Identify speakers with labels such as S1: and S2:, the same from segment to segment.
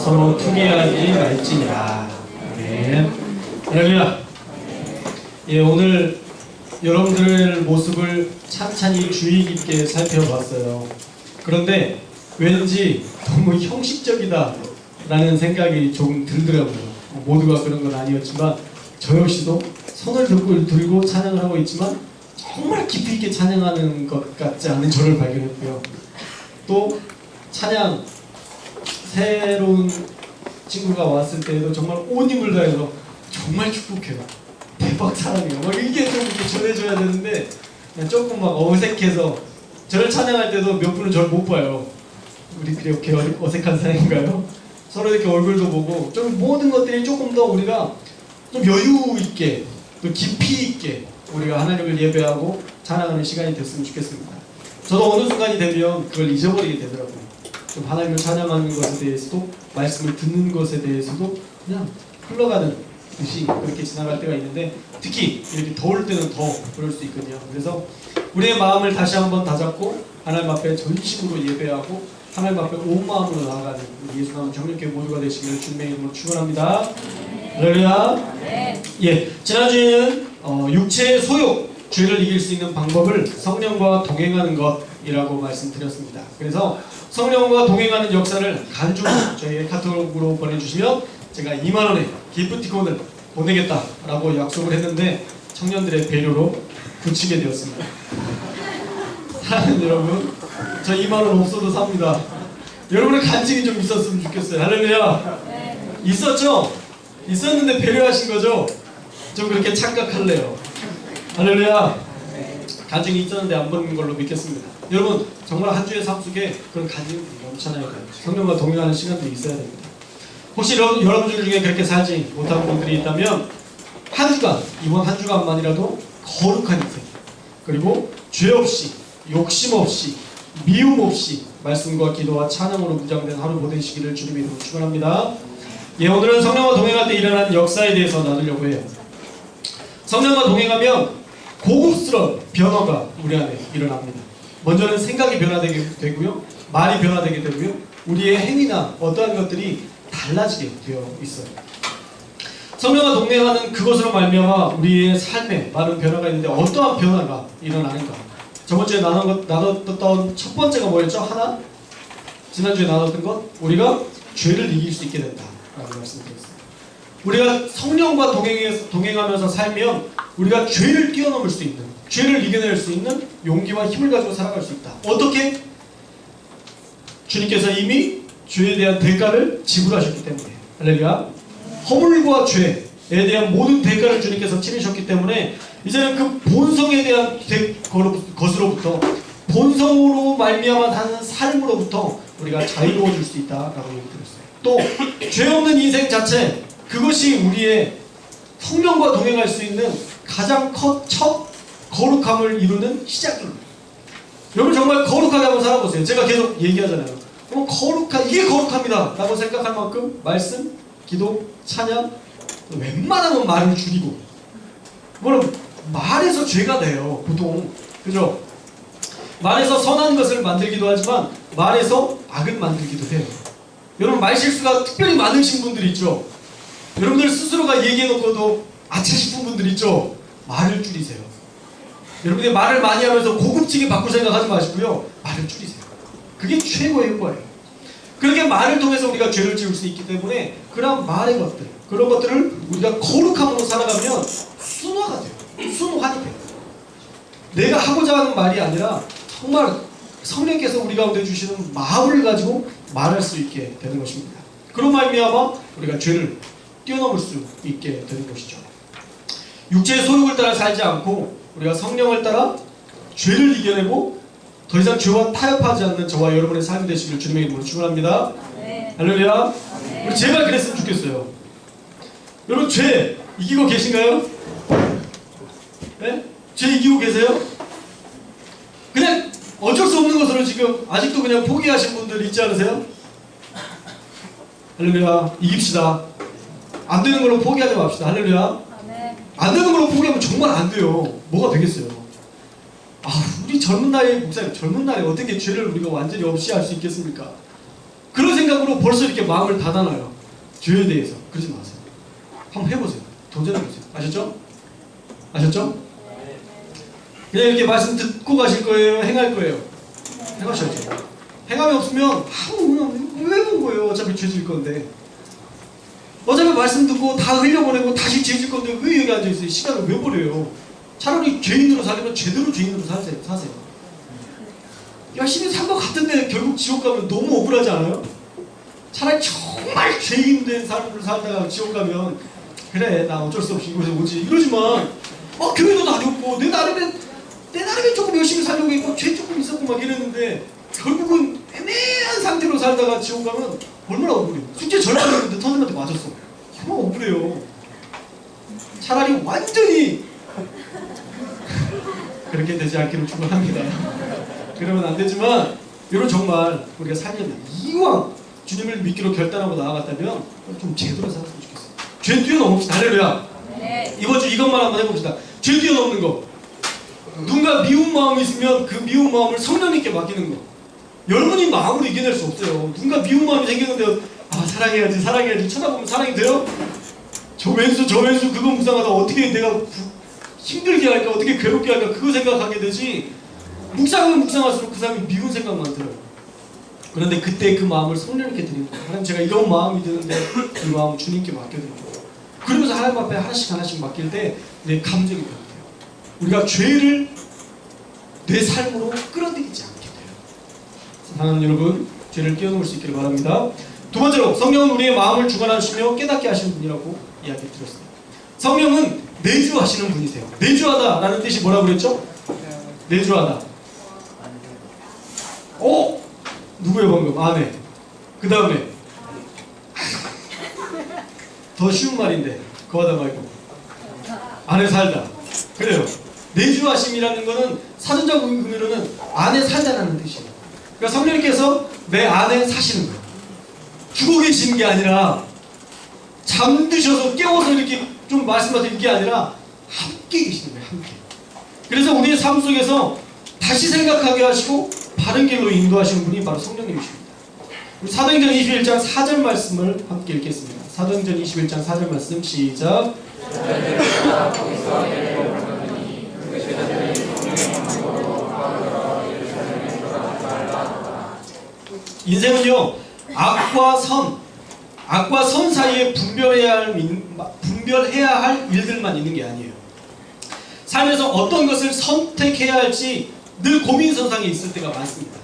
S1: 서로 투기하지 말지니라. 아멘. 할렐루야. 예, 오늘 여러분들의 모습을 찬찬히 주의 깊게 살펴봤어요. 그런데 왠지 너무 형식적이다 라는 생각이 조금 들더라고요. 모두가 그런 건 아니었지만 저 역시도 손을 들고 찬양을 하고 있지만 정말 깊이 있게 찬양하는 것 같지 않은 저를 발견했고요. 또 찬양 새로운 친구가 왔을 때에도 정말 온 힘을 다해서 정말 축복해요. 대박 사랑해요. 막 이게 좀 이렇게 전해줘야 되는데 그냥 조금 막 어색해서 저를 찬양할 때도 몇 분은 저를 못 봐요. 우리 그렇게 어색한 사이인가요? 서로 이렇게 얼굴도 보고 좀 모든 것들이 조금 더 우리가 좀 여유 있게 또 깊이 있게 우리가 하나님을 예배하고 찬양하는 시간이 됐으면 좋겠습니다. 저도 어느 순간이 되면 그걸 잊어버리게 되더라고요. 좀 하나님을 찬양하는 것에 대해서도 말씀을 듣는 것에 대해서도 그냥 흘러가는 듯이 그렇게 지나갈 때가 있는데 특히 이렇게 더울 때는 더 그럴 수 있거든요. 그래서 우리의 마음을 다시 한번 다잡고 하나님 앞에 전심으로 예배하고 하나님 앞에 온 마음으로 나아가는 우리 예수 나온 정력교회 모두가 되시기를 주님의 이름으로 축원합니다. 할렐루야. 예, 지난주에는 육체의 소욕, 죄를 이길 수 있는 방법을 성령과 동행하는 것이라고 말씀드렸습니다. 그래서 성령과 동행하는 역사를 간주로 저희의 카톡으로 보내주시면 제가 2만원의 기프티콘을 보내겠다라고 약속을 했는데 청년들의 배려로 굳히게 되었습니다. 사랑하는 여러분, 저 2만원 없어도 삽니다. 여러분의 간증이 좀 있었으면 좋겠어요. 할렐루야. 있었죠? 있었는데 배려하신 거죠? 좀 그렇게 착각할래요. 할렐루야. 간증이 있었는데 안 보는 걸로 믿겠습니다. 여러분, 정말 한 주의 삶 속에 그런 간증이 넘쳐나요. 성령과 동행하는 시간도 있어야 됩니다. 혹시 여러분들 중에 그렇게 살지 못한 분들이 있다면 한 주간, 이번 한 주간만이라도 거룩한 인생, 그리고 죄 없이, 욕심 없이, 미움 없이 말씀과 기도와 찬양으로 무장된 하루 보내시기를 주님의 이름으로 축원합니다. 예, 오늘은 성령과 동행할 때 일어난 역사에 대해서 나누려고 해요. 성령과 동행하면 고급스러운 변화가 우리 안에 일어납니다. 먼저는 생각이 변화되게 되고요, 말이 변화되게 되고요, 우리의 행위나 어떠한 것들이 달라지게 되어 있어요. 성령과 동행하는 그것으로 말미암아 우리의 삶에 많은 변화가 있는데 어떠한 변화가 일어나는가? 저번주에 나눴던 첫 번째가 뭐였죠? 하나? 지난주에 나눴던 것? 우리가 죄를 이길 수 있게 된다라고 말씀드렸어요. 우리가 성령과 동행하면서 살면 우리가 죄를 뛰어넘을 수 있는, 죄를 이겨낼 수 있는 용기와 힘을 가지고 살아갈 수 있다. 어떻게? 주님께서 이미 죄에 대한 대가를 지불하셨기 때문에. 할렐루야. 허물과 죄에 대한 모든 대가를 주님께서 치르셨기 때문에 이제는 그 본성에 대한 것으로부터, 본성으로 말미암아 사는 삶으로부터 우리가 자유로워질 수 있다라고 얘기 드렸어요. 또 죄 없는 인생 자체, 그것이 우리의 성령과 동행할 수 있는 가장 첫 거룩함을 이루는 시작입니다. 여러분 정말 거룩하게 한번 살아보세요. 제가 계속 얘기하잖아요. 그럼 이게 거룩합니다 라고 생각할 만큼 말씀, 기도, 찬양, 웬만하면 말을 줄이고, 그거는 말에서 죄가 돼요. 보통 그죠? 말에서 선한 것을 만들기도 하지만 말에서 악을 만들기도 해요. 여러분 말실수가 특별히 많으신 분들 있죠? 여러분들 스스로가 얘기해놓고도 아차 싶은 분들 있죠? 말을 줄이세요. 여러분들이 말을 많이 하면서 고급지게 바꿀 생각하지 마시고요, 말을 줄이세요. 그게 최고의 효과예요. 그렇게 말을 통해서 우리가 죄를 지을 수 있기 때문에 그런 말의 것들, 그런 것들을 우리가 거룩함으로 살아가면 순화가 돼요. 순환이 돼요. 내가 하고자 하는 말이 아니라 정말 성령께서 우리 가운데 주시는 마음을 가지고 말할 수 있게 되는 것입니다. 그런 말미암아 우리가 죄를 뛰어넘을 수 있게 되는 것이죠. 육체의 소욕을 따라 살지 않고 우리가 성령을 따라 죄를 이겨내고 더 이상 죄와 타협하지 않는 저와 여러분의 삶이 되시기를 주님의 이름으로 축원합니다. 할렐루야. 우리 제발 그랬으면 좋겠어요. 여러분 죄 이기고 계신가요? 네? 죄 이기고 계세요? 그냥 어쩔 수 없는 것으로 지금 아직도 그냥 포기하신 분들 있지 않으세요? 할렐루야. 이깁시다. 안 되는 걸로 포기하지 맙시다. 할렐루야. 안 되는 걸로 포기하면 정말 안 돼요. 뭐가 되겠어요? 우리 젊은 나이에 목사님, 젊은 나이에 어떻게 죄를 우리가 완전히 없이 할 수 있겠습니까? 그런 생각 생각으로 벌써 이렇게 마음을 닫아놔요. 죄에 대해서. 그러지 마세요. 한번 해보세요. 도전해보세요. 아셨죠? 아셨죠? 그냥 이렇게 말씀 듣고 가실 거예요? 행할 거예요? 행하셔야죠. 행함이 없으면 왜 본 거예요? 어차피 죄 질 건데. 어차피 말씀 듣고 다 흘려보내고 다시 죄 질 건데 왜 여기 앉아있어요? 시간을 왜 버려요? 차라리 죄인으로 살려면 제대로 죄인으로 사세요. 열심히 산 것 같은데 결국 지옥 가면 너무 억울하지 않아요? 차라리 정말 죄인 된 삶을 살다가 지옥 가면 그래 나 어쩔 수 없이 이곳에 오지 이러지만 교회도 다녔고 내 나름에 조금 열심히 살려고 했고 죄 조금 있었고 막 이랬는데 결국은 애매한 상태로 살다가 지옥 가면 얼마나 억울해요. 숙제 절반 했는데 선생님한테 맞았어. 얼마나 억울해요. 차라리 완전히 그렇게 되지 않기를 축원합니다. 그러면 안 되지만 이런 정말 우리가 살려면 이왕 주님을 믿기로 결단하고 나아갔다면 좀 제대로 살았으면 좋겠어요. 죄 뛰어넘읍시다. 할렐루야. 네. 이번 주 이것만 한번 해봅시다. 죄 뛰어넘는 거. 누군가 미운 마음이 있으면 그 미운 마음을 성령님께 맡기는 거. 여러분이 마음으로 이겨낼 수 없어요. 누군가 미운 마음이 생겼는데 사랑해야지 쳐다보면 사랑이 돼요? 저 왼수 그거 묵상하다 어떻게 내가 힘들게 할까 어떻게 괴롭게 할까 그거 생각하게 되지. 묵상하면 묵상할수록 그 사람이 미운 생각만 들어요. 그런데 그때 그 마음을 성령님께 드리는 거예요. 하나님 제가 이런 마음이 드는데 이 마음을 주님께 맡겨드리고 그러면서 하나님 앞에 하나씩 맡길 때 내 감정이 변해요. 우리가 죄를 내 삶으로 끌어들이지 않게 돼요. 사랑하는 여러분, 죄를 뛰어넘을 수 있기를 바랍니다. 두 번째로 성령은 우리의 마음을 주관하시며 깨닫게 하시는 분이라고 이야기 드렸습니다. 성령은 내주하시는 분이세요. 내주하다라는 뜻이 뭐라고 그랬죠? 내주하다. 누구예요 방금? 아내. 그 다음에 더 쉬운 말인데 그 하다 말고 안에 살다. 그래요. 내주하심이라는 거는 사전적 의미로는 안에 살다라는 뜻이에요. 그러니까 성령님께서 내 안에 사시는 거예요. 죽어 계시는 게 아니라 잠드셔서 깨워서 이렇게 좀 말씀하시는 게 아니라 함께 계시는 거예요. 함께. 그래서 우리의 삶 속에서 다시 생각하게 하시고 바른 길로 인도하시는 분이 바로 성령님이십니다. 우리 사도행전 21장 4절 말씀을 함께 읽겠습니다. 사도행전 21장 4절 말씀 시작. 인생은요 악과 선 사이에 분별해야 할 일들만 있는 게 아니에요. 삶에서 어떤 것을 선택해야 할지 늘 고민선상에 있을 때가 많습니다.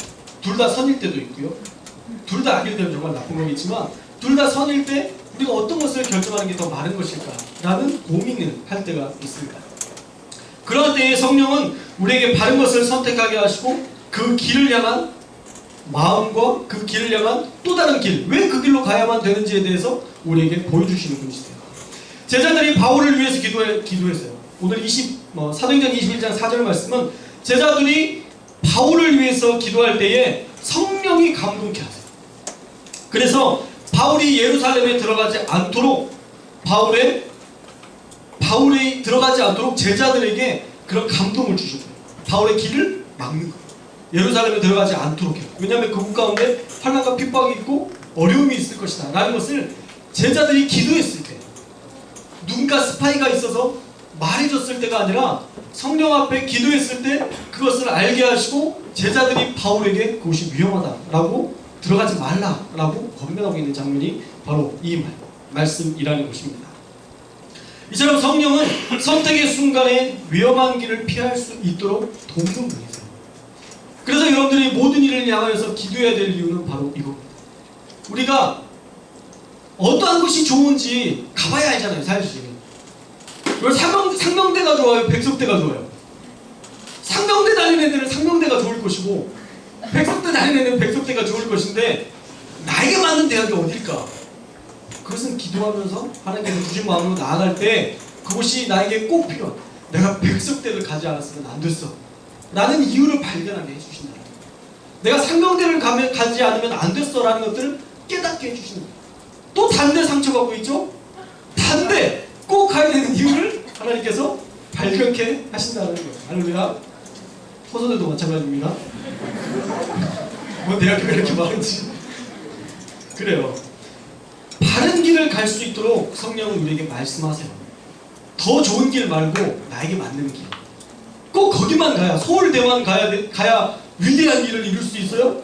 S1: 둘 다 선일 때도 있고요. 둘 다 악일 때는 정말 나쁜 거겠지만 둘 다 선일 때 우리가 어떤 것을 결정하는 게 더 많은 것일까 라는 고민을 할 때가 있습니다. 그럴 때에 성령은 우리에게 바른 것을 선택하게 하시고 그 길을 향한 마음과 그 길을 향한 또 다른 길, 왜 그 길로 가야만 되는지에 대해서 우리에게 보여주시는 분이시대요. 제자들이 바울을 위해서 기도했어요. 오늘 사도행전 21장 4절 말씀은 제자들이 바울을 위해서 기도할 때에 성령이 감동케 하세요. 그래서 바울이 예루살렘에 들어가지 않도록 바울이 들어가지 않도록 제자들에게 그런 감동을 주셨어요. 바울의 길을 막는 거예요. 예루살렘에 들어가지 않도록 해요. 왜냐하면 그국 가운데 환난과 핍박이 있고 어려움이 있을 것이다 라는 것을 제자들이 기도했을 때 누군가 스파이가 있어서 말해줬을 때가 아니라 성령 앞에 기도했을 때 그것을 알게 하시고 제자들이 바울에게 그것이 위험하다라고 들어가지 말라라고 권면하고 있는 장면이 바로 이 말씀이라는 것입니다. 이처럼 성령은 선택의 순간에 위험한 길을 피할 수 있도록 돕는 분이세요. 그래서 여러분들이 모든 일을 향하여서 기도해야 될 이유는 바로 이겁니다. 우리가 어떠한 것이 좋은지 가봐야 알잖아요. 사실 상명대가 좋아요? 백석대가 좋아요? 상명대 다니는 애들은 상명대가 좋을 것이고 백석대 다니는 애들은 백석대가 좋을 것인데 나에게 맞는 대학이 어딜까? 그것은 기도하면서 하나님께서 주신 마음으로 나아갈 때 그것이 나에게 꼭 필요한, 내가 백석대를 가지 않았으면 안 됐어 라는 이유를 발견하게 해주신다. 내가 상명대를 가지 않으면 안 됐어 라는 것들을 깨닫게 해주시는 거예요. 또 단대 상처받고 있죠? 단대 꼭 가야 되는 이유를 하나님께서 발견케 하신다는 거예요. 할렐루야. 호소들도 마찬가지입니다. 뭐 대학교가 이렇게 많은지. 그래요. 바른 길을 갈 수 있도록 성령은 우리에게 말씀하세요. 더 좋은 길 말고 나에게 맞는 길. 꼭 거기만 가야, 서울대만 가야 위대한 일을 이룰 수 있어요?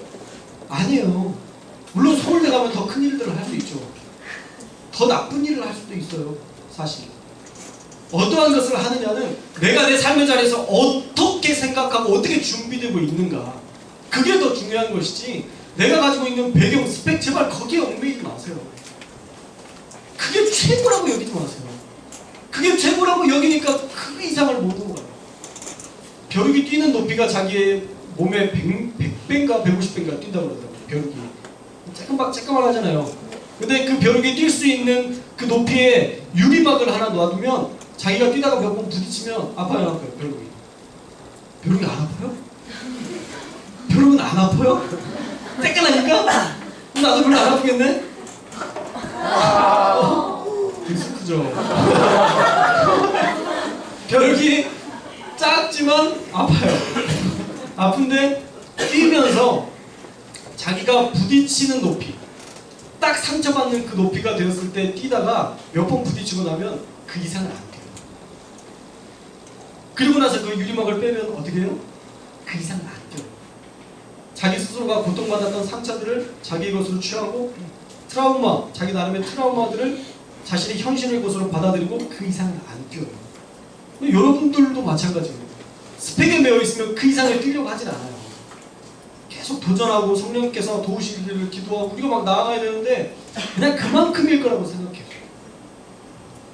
S1: 아니에요. 물론 서울대 가면 더 큰 일들을 할 수 있죠. 더 나쁜 일을 할 수도 있어요. 사실 어떠한 것을 하느냐는 내가 내 삶의 자리에서 어떻게 생각하고 어떻게 준비되고 있는가, 그게 더 중요한 것이지 내가 가지고 있는 배경, 스펙, 제발 거기에 얽매이지 마세요. 그게 최고라고 여기지 마세요. 그게 최고라고 여기니까 그 이상을 못 오가요. 벼룩이 뛰는 높이가 자기의 몸의 100배인가 150배인가 뛴다고 그러더라고요. 벼룩이 쬐끔만 하잖아요. 근데 그 벼룩이 뛸 수 있는 그 높이에 유리막을 하나 놔두면 자기가 뛰다가 몇 번 부딪히면 아파요, 안 아파요? 벼룩이 안 아파요? 벼룩은 안 아파요? 쬐끈하니까? 나도 별로 안 아프겠네? 익숙하죠? 벼룩이 작지만 아파요. 아픈데 뛰면서 자기가 부딪히는 높이, 딱 상처받는 그 높이가 되었을 때 뛰다가 몇 번 부딪히고 나면 그 이상은 안 돼요. 그리고 나서 그 유리막을 빼면 어떻게 해요? 그 이상은 안 돼요. 자기 스스로가 고통받았던 상처들을 자기 것으로 취하고 트라우마, 자기 나름의 트라우마들을 자신의 현실의 것으로 받아들이고 그 이상은 안 뛰어요. 여러분들도 마찬가지예요. 스펙에 매여 있으면 그 이상을 뛰려고 하진 않아요. 계속 도전하고 성령께서 도우시기를 기도하고 우리가 막 나아가야 되는데 그냥 그만큼일 거라고 생각해요.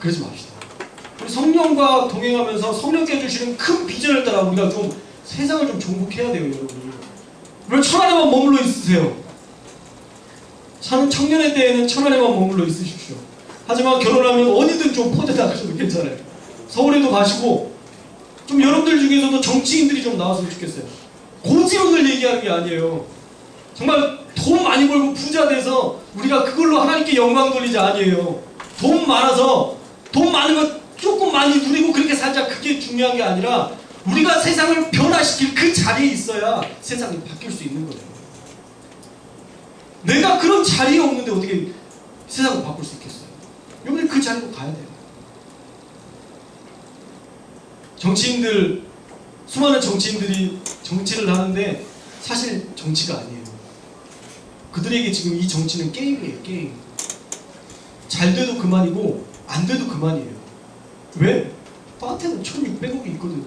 S1: 그러지 맙시다. 우리 성령과 동행하면서 성령께 주시는 큰 비전을 따라 우리가 좀 세상을 좀 정복해야 돼요, 여러분. 왜 천안에만 머물러 있으세요? 청년의 때에는 천안에만 머물러 있으십시오. 하지만 결혼하면 어디든 좀 포대 나가셔도 괜찮아요. 서울에도 가시고, 좀 여러분들 중에서도 정치인들이 좀 나왔으면 좋겠어요. 고지론을 얘기하는 게 아니에요. 정말 돈 많이 벌고 부자 돼서 우리가 그걸로 하나님께 영광 돌리지 아니에요. 돈 많아서 돈 많은 거 조금 많이 누리고 그렇게 살자, 그게 중요한 게 아니라 우리가 세상을 변화시킬 그 자리에 있어야 세상이 바뀔 수 있는 거예요. 내가 그런 자리에 없는데 어떻게 세상을 바꿀 수 있겠어요? 여러분들 그 자리로 가야 돼요. 정치인들, 수많은 정치인들이 정치를 하는데 사실 정치가 아니에요. 그들에게 지금 이 정치는 게임이에요, 게임. 잘 돼도 그만이고 안 돼도 그만이에요. 왜? 나한테는 1600억이 있거든.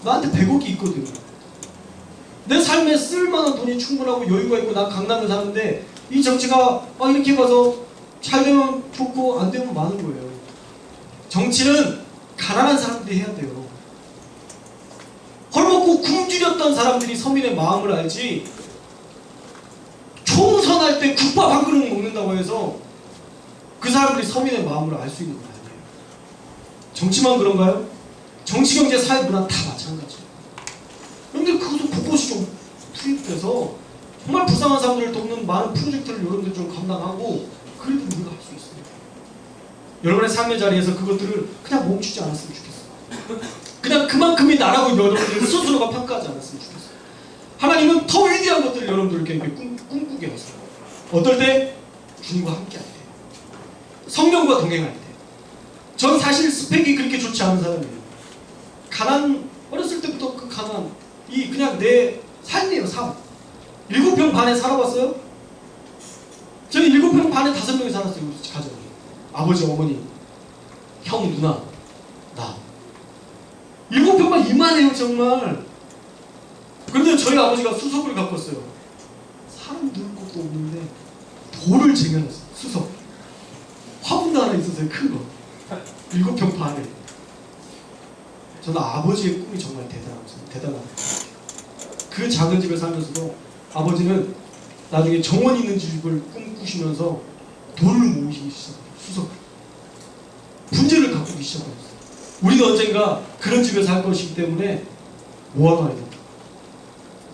S1: 나한테 100억이 있거든. 내 삶에 쓸만한 돈이 충분하고 여유가 있고 난 강남에 사는데 이 정치가 이렇게 봐서 잘 되면 좋고 안 되면 많은 거예요. 정치는 가난한 사람들이 해야 돼요. 헐벗고 굶주렸던 사람들이 서민의 마음을 알지, 총선할 때 국밥 한 그릇 먹는다고 해서 그 사람들이 서민의 마음을 알 수 있는 건 아니에요. 정치만 그런가요? 정치, 경제, 사회, 문화 다 마찬가지예요. 여러분들 그것도 곳곳이 좀 투입돼서 정말 불쌍한 사람들을 돕는 많은 프로젝트를 여러분들 좀 감당하고 그래도 우리가 할 수 있습니다. 여러분의 삶의 자리에서 그것들을 그냥 멈추지 않았으면 좋겠어요. 그냥 그만큼이 나라고 여러분들 스스로가 평가하지 않았으면 좋겠어요. 하나님은 더 위대한 것들을 여러분들에게 꿈꾸게 하세요. 어떨 때? 주님과 함께 할 때, 성령과 동행할 때. 전 사실 스펙이 그렇게 좋지 않은 사람이에요. 어렸을 때부터 그 가난, 그냥 내 삶이에요, 삶. 7평 반에 살아봤어요? 저는 7평 반에 5명이 살았어요, 우리 가정이. 아버지, 어머니, 형, 누나, 나. 7평만 이만해요, 정말. 그런데 저희 아버지가 수석을 갖고 왔어요. 사람 누울 것도 없는데 돌을 쟁여놨어요, 수석. 화분도 하나 있었어요, 큰 거. 7평 반에. 저는 아버지의 꿈이 정말 대단하다. 그 작은 집에 살면서도 아버지는 나중에 정원 있는 집을 꿈꾸시면서 돌을 모으시기 시작해요. 수석. 분재를 가꾸기 시작했어요. 우리는 언젠가 그런 집에 살 것이기 때문에 모아놔야 된다.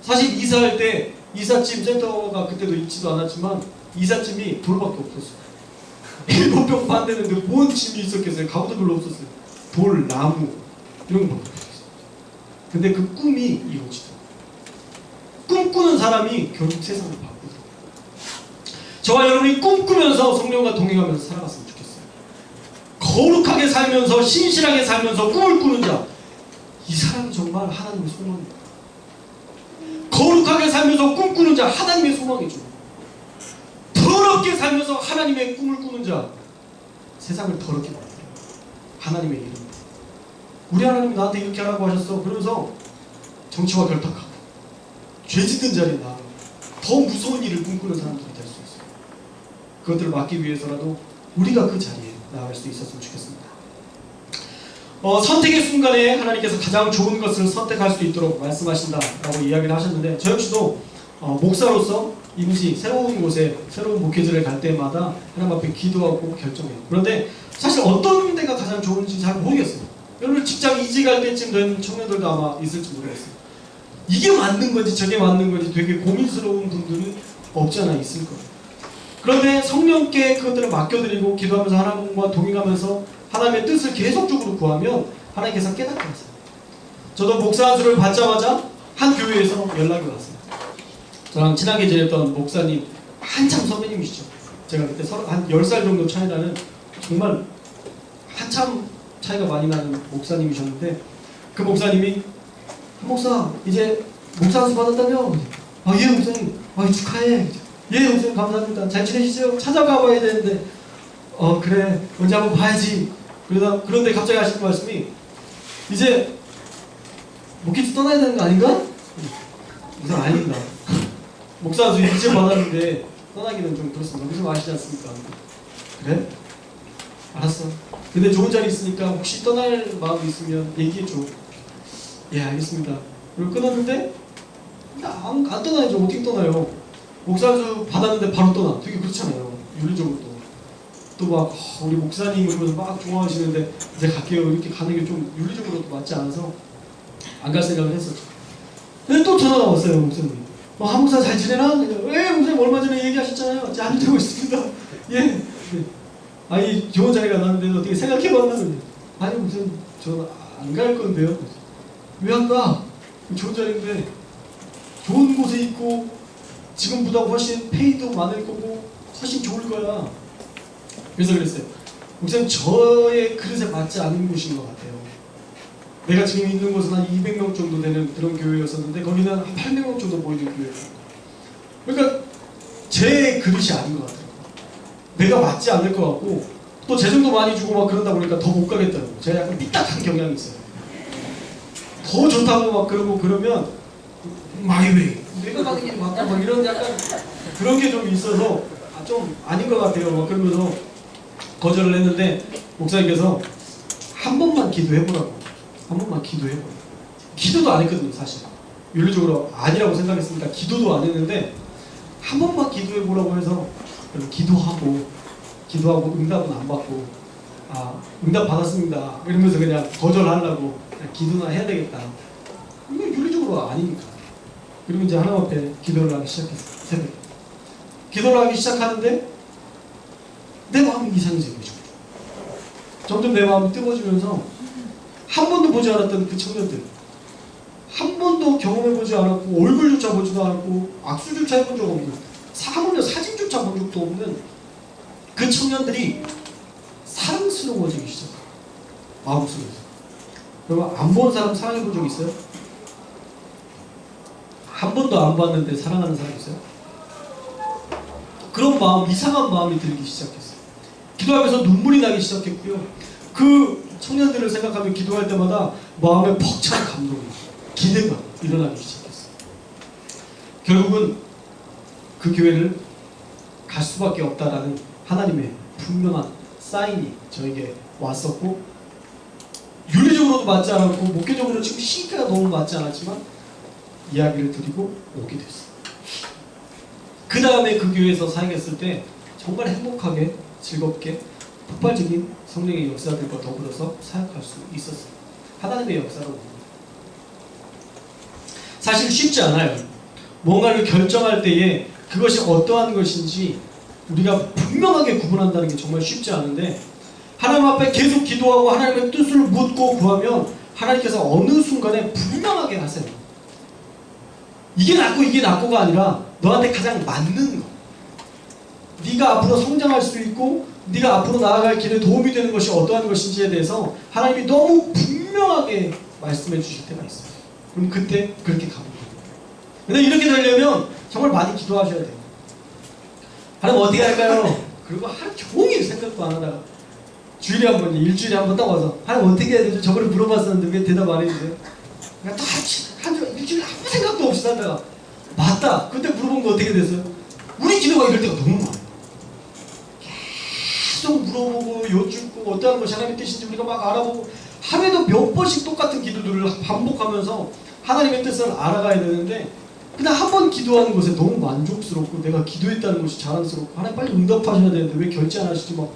S1: 사실 이사할 때 이삿짐 센터가 그때도 있지도 않았지만 이삿짐이 돌밖에 없었어요. 7평 반 되는데 뭔 짐이 있었겠어요? 가구도 별로 없었어요. 돌, 나무 이런 것밖에 없었어요. 근데 그 꿈이 이루어지더라고요. 꿈꾸는 사람이 결국 세상을 바꾸더라고요. 저와 여러분이 꿈꾸면서 성령과 동행하면서 살아갔으면 좋겠어요. 거룩하게 살면서 신실하게 살면서 꿈을 꾸는 자, 이 사람이 정말 하나님의 소망입니다. 거룩하게 살면서 꿈꾸는 자, 하나님의 소망이죠. 더럽게 살면서 하나님의 꿈을 꾸는 자, 세상을 더럽게 만들어요. 하나님의 이름으로. 우리 하나님이 나한테 이렇게 하라고 하셨어. 그러면서 정치와 결탁하고 죄 짓는 자리에 나아가고 더 무서운 일을 꿈꾸는 사람들이 될 수 있어요. 그것들을 막기 위해서라도 우리가 그 자리에 나아갈 수 있었으면 좋겠습니다. 선택의 순간에 하나님께서 가장 좋은 것을 선택할 수 있도록 말씀하신다라고 이야기를 하셨는데, 저 역시도 목사로서 임시 새로운 곳에 새로운 목회지를 갈 때마다 하나님 앞에 기도하고 결정해요. 그런데 사실 어떤 데가 가장 좋은지 잘 모르겠어요. 여러분 직장 이직할 때쯤 된 청년들도 아마 있을지 모르겠어요. 이게 맞는 건지 저게 맞는 건지 되게 고민스러운 분들은 없지 않아 있을 거예요. 그런데 성령께 그것들을 맡겨드리고 기도하면서 하나님과 동행하면서 하나님의 뜻을 계속적으로 구하면 하나님께서 깨닫게 하세요. 저도 목사 안수를 받자마자 한 교회에서 연락이 왔어요. 저랑 친하게 지냈던 목사님, 한참 선배님이시죠. 제가 그때 한 10살 정도 차이 나는 정말 한참 차이가 많이 나는 목사님이셨는데, 그 목사님이 목사 이제 목사 안수 받았다며? 예 목사님, 축하해. 예 목사님 감사합니다. 잘 지내시죠? 찾아가 봐야 되는데 그래 언제 한번 봐야지. 그런데 갑자기 하시는 말씀이, 이제 목회지 떠나야 되는 거 아닌가? 목사 아닙니다. 목사 안수 이제 받았는데 떠나기는 좀 그렇습니다. 무슨 아시지 않습니까? 그래? 알았어. 근데 좋은 자리 있으니까 혹시 떠날 마음이 있으면 얘기해줘. 예 알겠습니다. 그리고 끊었는데 안 떠나야죠. 어떻게 떠나요? 목사 안수 받았는데 바로 떠나. 되게 그렇잖아요. 윤리적으로 또 막 우리 목사님 그러면서 막 좋아하시는데 이제 갈게요 이렇게 가는 게 좀 윤리적으로 맞지 않아서 안 갈 생각을 했었죠. 근데 또 전화가 왔어요. 목사님. 한 목사 잘 지내나? 예 목사님 얼마 전에 얘기하셨잖아요. 잘 되고 있습니다. 예. 아니 좋은 자리가 나는데 어떻게 생각해봤나? 아니 목사님 저 안 갈 건데요. 왜 안 가? 좋은 자리인데 좋은 곳에 있고 지금보다 훨씬 페이도 많을 거고 훨씬 좋을 거야. 그래서 그랬어요. 목사님 저의 그릇에 맞지 않은 곳인 것 같아요. 내가 지금 있는 곳은 한 200명 정도 되는 그런 교회였었는데 거기는 한 800명 정도 보이는 교회였어요. 그러니까 제 그릇이 아닌 것 같아요. 내가 맞지 않을 것 같고 또 재정도 많이 주고 막 그러다 보니까 더 못 가겠더라고요. 제가 약간 삐딱한 경향이 있어요. 더 좋다고 막 그러고 그러면 마이웨이 내가 가는 길이 맞다 막 이런 약간 그런 게 좀 있어서 좀 아닌 것 같아요. 막 그러면서 거절을 했는데 목사님께서 한 번만 기도해보라고. 한 번만 기도해보라고. 기도도 안 했거든요. 사실 윤리적으로 아니라고 생각했으니까 기도도 안 했는데 한 번만 기도해보라고 해서 기도하고 응답은 안 받고 응답 받았습니다 이러면서 그냥 거절하려고 그냥 기도나 해야 되겠다. 이거 윤리적으로 아니니까. 그리고 이제 하나님 앞에 기도를 하기 시작했어요. 새벽에 기도를 하기 시작하는데 내 마음이 이상해지고 있죠. 점점 내 마음이 뜨거워지면서 한 번도 보지 않았던 그 청년들, 한 번도 경험해보지 않았고 얼굴조차 보지도 않았고 악수조차 해본 적 없는, 하물며 사진조차 본 적도 없는 그 청년들이 사랑스러워지기 시작해요. 마음속에서. 여러분 안 본 사람 사랑해본 적 있어요? 한 번도 안 봤는데 사랑하는 사람 있어요? 그런 마음, 이상한 마음이 들기 시작했어요. 기도하면서 눈물이 나기 시작했고요. 그 청년들을 생각하며 기도할 때마다 마음에 벅찬 감동이, 기대가 일어나기 시작했어요. 결국은 그 교회를 갈 수밖에 없다라는 하나님의 분명한 사인이 저에게 왔었고, 윤리적으로도 맞지 않았고 목회적으로 지금 시기가 너무 맞지 않았지만 이야기를 드리고 오게 됐어요. 그 다음에 그 교회에서 사역했을 때 정말 행복하게 즐겁게 폭발적인 성령의 역사들과 더불어서 사역할 수 있었어요. 하나님의 역사로 봅니다. 사실 쉽지 않아요. 뭔가를 결정할 때에 그것이 어떠한 것인지 우리가 분명하게 구분한다는 게 정말 쉽지 않은데, 하나님 앞에 계속 기도하고 하나님의 뜻을 묻고 구하면 하나님께서 어느 순간에 분명하게 하세요. 이게 낫고 이게 낫고가 아니라 너한테 가장 맞는 거, 네가 앞으로 성장할 수 있고 네가 앞으로 나아갈 길에 도움이 되는 것이 어떠한 것인지에 대해서 하나님이 너무 분명하게 말씀해 주실 때가 있어요. 그럼 그때 그렇게 가면 돼요. 근데 이렇게 되려면 정말 많이 기도하셔야 돼요. 하나님 어떻게 할까요? 그리고 하루 종일 생각도 안 하다가 주일에 한 번, 일주일에 한 번 딱 와서 하나님 어떻게 해야 되죠? 저번에 물어봤었는데 왜 대답 안 해주세요? 그냥 한 일주일에 아무 생각도 없이 살다가 맞다! 그때 물어본 거 어떻게 됐어요? 우리 기도가 이럴 때가 너무 많아요. 계속 물어보고 여쭙고 어떠한 것이 하나님의 뜻인지 우리가 막 알아보고 하루에도 몇 번씩 똑같은 기도들을 반복하면서 하나님의 뜻을 알아가야 되는데 그냥 한 번 기도하는 것에 너무 만족스럽고 내가 기도했다는 것이 자랑스럽고 하나님 빨리 응답하셔야 되는데 왜 결제 안 하시지 막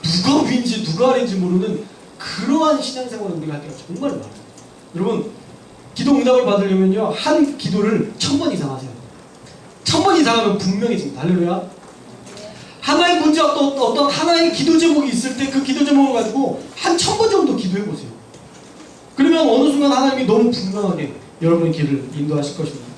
S1: 누가 위인지 누가 아닌지 모르는 그러한 신앙생활을 우리가 할 때가 정말 많아요. 여러분 기도 응답을 받으려면요 한 기도를 1000번 이상 하세요. 1000번 이상 하면 분명해집니다. 할렐루야. 하나의 문제 어떤 하나의 기도 제목이 있을 때 그 기도 제목을 가지고 한 1000번 정도 기도해 보세요. 그러면 어느 순간 하나님이 너무 분명하게 여러분의 길을 인도하실 것입니다.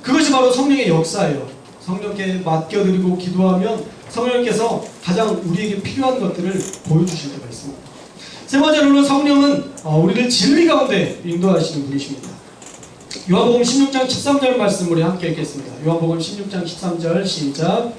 S1: 그것이 바로 성령의 역사예요. 성령께 맡겨드리고 기도하면 성령께서 가장 우리에게 필요한 것들을 보여주실 때가 있습니다. 세 번째로는 성령은 우리를 진리 가운데 인도하시는 분이십니다. 요한복음 16장 13절 말씀 우리 함께 읽겠습니다. 요한복음 16장 13절 시작.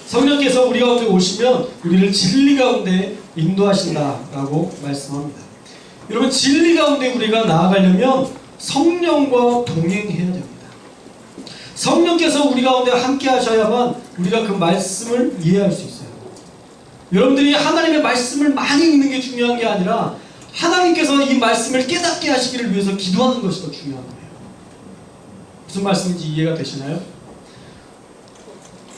S1: 성령께서 우리 가운데 오시면 우리를 진리 가운데 인도하신다라고 말씀합니다. 여러분 진리 가운데 우리가 나아가려면 성령과 동행해야 됩니다. 성령께서 우리 가운데 함께 하셔야만 우리가 그 말씀을 이해할 수 있어요. 여러분들이 하나님의 말씀을 많이 읽는 게 중요한 게 아니라 하나님께서 이 말씀을 깨닫게 하시기를 위해서 기도하는 것이 더 중요한 거예요. 무슨 말씀인지 이해가 되시나요?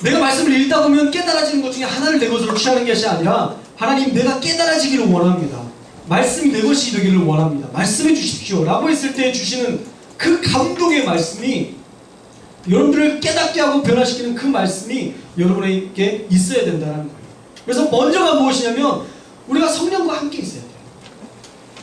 S1: 내가 말씀을 읽다 보면 깨달아지는 것 중에 하나를 내 것으로 취하는 것이 아니라 하나님 내가 깨달아지기를 원합니다. 말씀이 내 것이 되기를 원합니다. 말씀해 주십시오 라고 했을 때 주시는 그 감동의 말씀이 여러분들을 깨닫게 하고 변화시키는 그 말씀이 여러분에게 있어야 된다는 거예요. 그래서 먼저가 무엇이냐면 우리가 성령과 함께 있어야 돼요.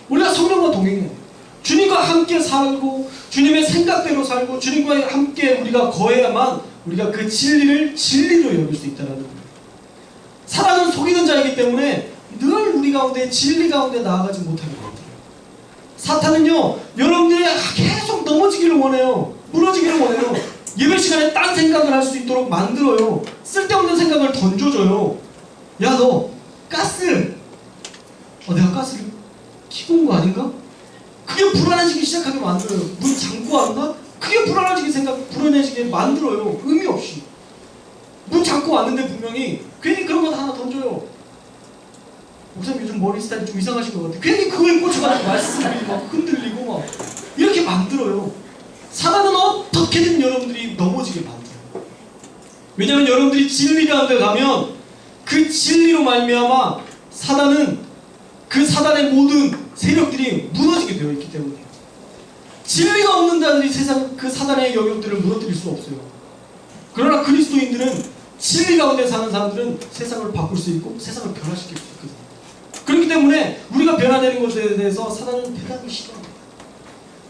S1: 우리가 성령과 동행해야 돼요. 주님과 함께 살고 주님의 생각대로 살고 주님과 함께 우리가 거해야만 우리가 그 진리를 진리로 여길 수 있다는 거예요. 사단은 속이는 자이기 때문에 늘 우리 가운데 진리 가운데 나아가지 못하는 것 같아요. 사탄은요 여러분들이 계속 넘어지기를 원해요. 무너지기를 원해요. 예배 시간에 딴 생각을 할 수 있도록 만들어요. 쓸데없는 생각을 던져줘요. 야 너 가스 내가 가스를 켜고 온 거 아닌가? 그게 불안해지기 시작하게 만들어요. 문 잠고 왔나? 그게 불안해지게 만들어요. 의미 없이. 문 잠고 왔는데 분명히 괜히 그런 것 하나 던져요. 목사님 요즘 머리 스타일이 좀 이상하신 것 같아. 괜히 그거에 꽂혀가지고 말씀이 막 흔들리고 막 이렇게 만들어요. 사단은 어떻게든 여러분들이 넘어지게 만들어요. 왜냐하면 여러분들이 진리 가운데 가면 그 진리로 말미암아 사단은 그 사단의 모든 세력들이 무너지게 되어 있기 때문이에요. 진리가 없는 자들이 세상 그 사단의 영역들을 무너뜨릴 수 없어요. 그러나 그리스도인들은 진리 가운데 사는 사람들은 세상을 바꿀 수 있고 세상을 변화시킬 수 있거든요. 그렇기 때문에 우리가 변화되는 것에 대해서 사단은 대단히 싫어합니다.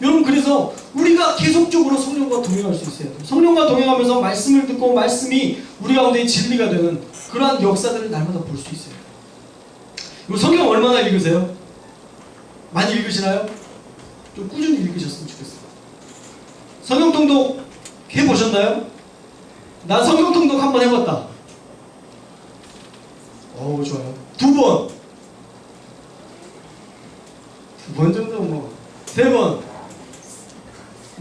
S1: 여러분 그래서 우리가 계속적으로 성령과 동행할 수 있어야 돼요. 성령과 동행하면서 말씀을 듣고 말씀이 우리 가운데 진리가 되는 그러한 역사들을 날마다 볼 수 있어요. 성경 얼마나 읽으세요? 많이 읽으시나요? 좀 꾸준히 읽으셨으면 좋겠어요. 성경 통독 해보셨나요? 난 성경 통독 한번 해봤다. 어우 좋아요. 2번 2번 정도 뭐 3번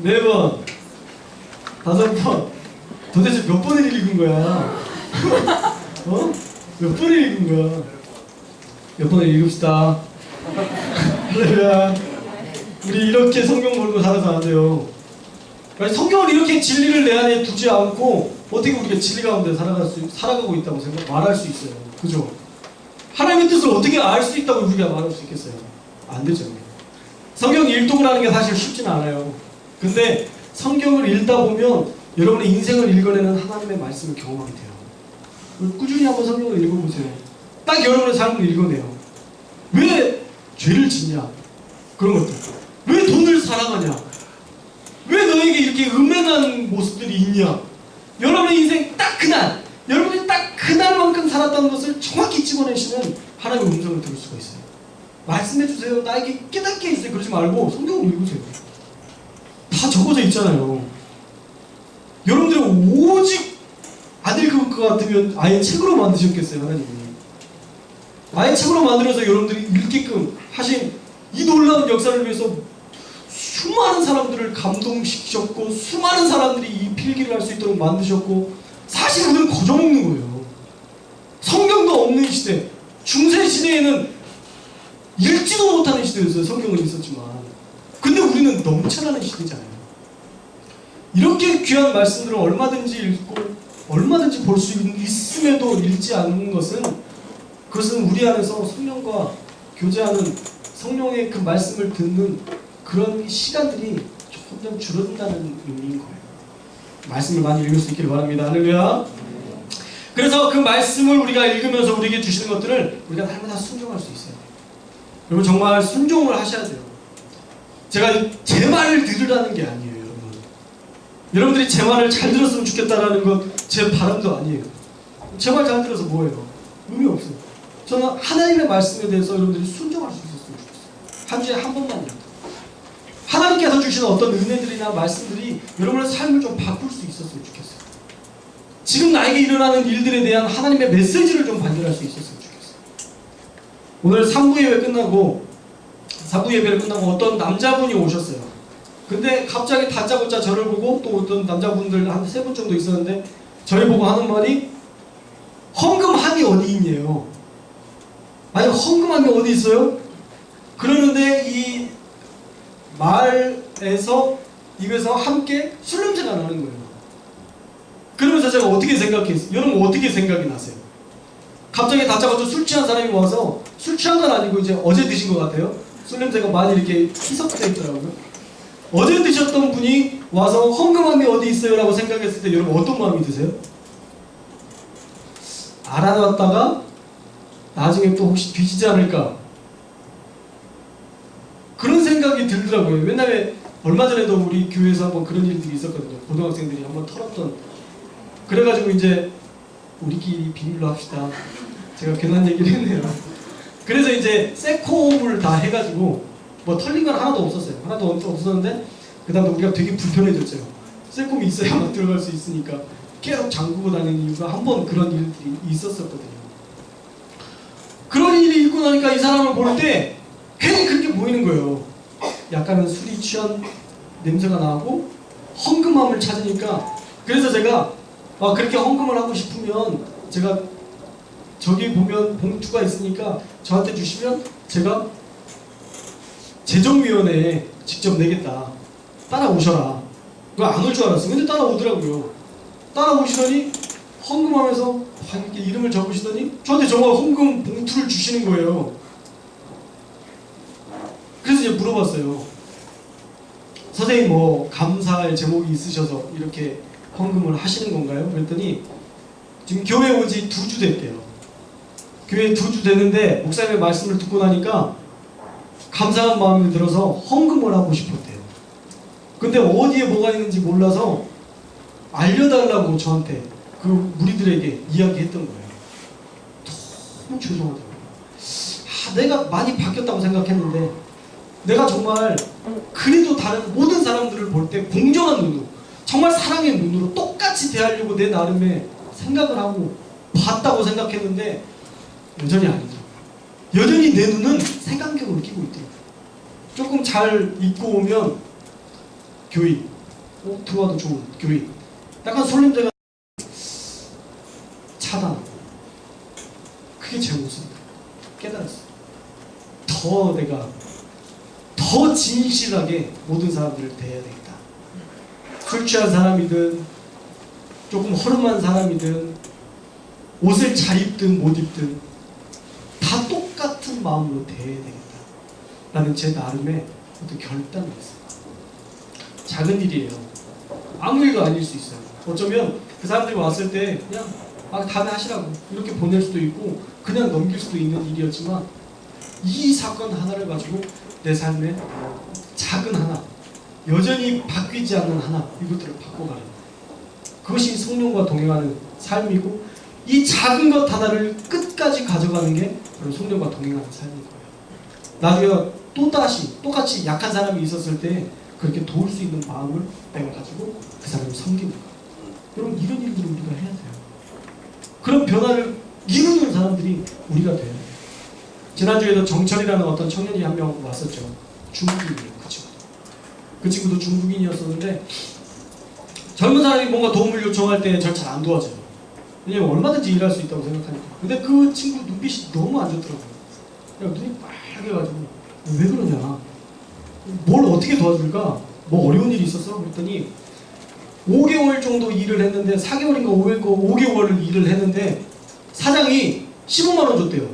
S1: 4번 5번 도대체 몇 번을 읽은 거야? 몇 번을 읽은 거야? 몇 번을 읽읍시다. 할렐루야. 우리 이렇게 성경 몰고 살아서 안 돼요. 성경을 이렇게 진리를 내 안에 두지 않고 어떻게 우리가 진리 가운데 살아가고 있다고 말할 수 있어요. 그죠? 하나님의 뜻을 어떻게 알 수 있다고 우리가 말할 수 있겠어요? 안 되죠. 성경 일독을 하는 게 사실 쉽진 않아요. 근데 성경을 읽다 보면 여러분의 인생을 읽어내는 하나님의 말씀을 경험하게 돼요. 꾸준히 한번 성경을 읽어보세요. 딱 여러분의 삶을 읽어내요. 왜 죄를 짓냐? 그런 것들. 왜 돈을 사랑하냐? 왜 너에게 이렇게 음행한 모습들이 있냐? 여러분의 인생 딱 그날, 여러분이 딱 그날만큼 살았다는 것을 정확히 집어내시는 하나님의 음성을 들을 수가 있어요. 말씀해 주세요. 나에게 깨닫게 해주세요. 그러지 말고 성경을 읽으세요. 다 적어져 있잖아요. 여러분들이 오직 안 읽을 것 같으면 아예 책으로 만드셨겠어요, 하나님이. 아예 책으로 만들어서 여러분들이 읽게끔 하신 이 놀라운 역사를 위해서 수많은 사람들을 감동시키셨고, 수많은 사람들이 이 필기를 할 수 있도록 만드셨고, 사실 우리는 거저먹는 거예요. 성경도 없는 시대, 중세 시대에는 읽지도 못하는 시대였어요. 성경은 있었지만. 근데 우리는 넘쳐나는 시대잖아요. 이렇게 귀한 말씀들을 얼마든지 읽고 얼마든지 볼 수 있음에도 읽지 않는 것은, 그것은 우리 안에서 성령과 교제하는, 성령의 그 말씀을 듣는 그런 시간들이 점점 줄어든다는 의미인 거예요. 말씀을 많이 읽을 수 있기를 바랍니다. 할렐루야. 그래서 그 말씀을 우리가 읽으면서 우리에게 주시는 것들을 우리가 날마다 순종할 수 있어요. 여러분 정말 순종을 하셔야 돼요. 제가 제 말을 들으라는 게 아니에요, 여러분. 여러분들이 제 말을 잘 들었으면 좋겠다라는 건 제 바람도 아니에요. 제 말 잘 들어서 뭐예요? 의미 없어요. 저는 하나님의 말씀에 대해서 여러분들이 순종할 수 있었으면 좋겠어요. 한 주에 한 번만이라도. 하나님께서 주시는 어떤 은혜들이나 말씀들이 여러분의 삶을 좀 바꿀 수 있었으면 좋겠어요. 지금 나에게 일어나는 일들에 대한 하나님의 메시지를 좀 발견할 수 있었으면 좋겠어요. 오늘 3부 예배 끝나고 4부 예배를 끝나고 어떤 남자분이 오셨어요. 근데 갑자기 다짜고짜 저를 보고, 또 어떤 남자분들 한 3분 정도 있었는데 저를 보고 하는 말이 헌금함이 어디 있냐요. 아니 헌금함이 어디 있어요? 그러는데 이 말에서 입에서 함께 술 냄새가 나는 거예요. 그러면서 제가 어떻게 생각했어요? 여러분 어떻게 생각이 나세요? 갑자기 다짜고짜 술 취한 사람이 와서, 술 취한 건 아니고 이제 어제 드신 것 같아요. 술 냄새가 많이 이렇게 희석되어 있더라고요. 어제 드셨던 분이 와서 헌금함이 어디 있어요? 라고 생각했을 때 여러분 어떤 마음이 드세요? 알아놨다가 나중에 또 혹시 뒤지지 않을까? 그런 생각이 들더라고요. 왜냐면 얼마 전에도 우리 교회에서 한번 그런 일들이 있었거든요. 고등학생들이 한번 털었던. 그래가지고 이제 우리끼리 비밀로 합시다. 제가 괜한 얘기를 했네요. 그래서 이제 세콤을 다 해가지고 뭐 털린 건 하나도 없었어요. 하나도 없었는데 그 다음에 우리가 되게 불편해졌죠. 세콤이 있어야만 들어갈 수 있으니까 계속 잠그고 다니는 이유가 한 번 그런 일들이 있었었거든요. 그런 일이 있고 나니까 이 사람을 볼 때 괜히 그렇게 보이는 거예요. 약간은 술이 취한 냄새가 나고 헌금함을 찾으니까, 그래서 제가 그렇게 헌금을 하고 싶으면 제가 저기 보면 봉투가 있으니까 저한테 주시면 제가 재정위원회에 직접 내겠다. 따라오셔라. 그거 안 올 줄 알았어요. 근데 따라오더라고요. 따라오시더니 헌금하면서 이렇게 이름을 적으시더니 저한테 정말 헌금 봉투를 주시는 거예요. 그래서 이제 물어봤어요. 선생님 뭐 감사할 제목이 있으셔서 이렇게 헌금을 하시는 건가요? 그랬더니 지금 교회 온 지 2주 됐대요. 교회 2주 됐는데 목사님의 말씀을 듣고 나니까 감사한 마음이 들어서 헌금을 하고 싶었대요. 근데 어디에 뭐가 있는지 몰라서 알려달라고 저한테 그 무리들에게 이야기했던 거예요. 너무 죄송하다고. 내가 많이 바뀌었다고 생각했는데 내가 정말 그래도 다른 모든 사람들을 볼 때 공정한 눈으로, 정말 사랑의 눈으로 똑같이 대하려고 내 나름의 생각을 하고 봤다고 생각했는데 여전히 아니더라고요. 여전히 내 눈은 색안경을 끼고 있더라고요. 조금 잘 입고 오면 교인, 들어와도 좋은 교인, 약간 술 냄새가 차단. 그게 제 모습이다. 깨달았어요. 내가 더 진실하게 모든 사람들을 대해야 되겠다. 술 취한 사람이든 조금 허름한 사람이든 옷을 잘 입든 못 입든 다 똑같은 마음으로 대해야 되겠다 라는 제 나름의 어떤 결단을 했어요. 작은 일이에요. 아무 일도 아닐 수 있어요. 어쩌면 그 사람들이 왔을 때 그냥 다음에 하시라고 이렇게 보낼 수도 있고 그냥 넘길 수도 있는 일이었지만 이 사건 하나를 가지고 내 삶의 작은 하나, 여전히 바뀌지 않는 하나, 이것들을 바꿔가는, 그것이 성령과 동행하는 삶이고, 이 작은 것 하나를 끝까지 가져가는 게 바로 성령과 동행하는 삶인 거예요. 나중에 똑같이 약한 사람이 있었을 때 그렇게 도울 수 있는 마음을 내가 가지고 그 사람을 섬기는 거예요. 여러분, 이런 일들을 우리가 해야 돼요. 그런 변화를 이루는 사람들이 우리가 돼요. 지난주에도 정철이라는 어떤 청년이 한 명 왔었죠. 중국인이에요. 그 친구도 중국인이었었는데, 젊은 사람이 뭔가 도움을 요청할 때 잘 안 도와줘요. 왜냐면 얼마든지 일할 수 있다고 생각하니까. 근데 그 친구 눈빛이 너무 안 좋더라고요. 그냥 눈이 빨개가지고 왜 그러냐, 뭘 어떻게 도와줄까, 뭐 어려운 일이 있었어? 그랬더니 5개월 정도 일을 했는데, 4개월인가 5개월을 일을 했는데 사장이 15만 원 줬대요.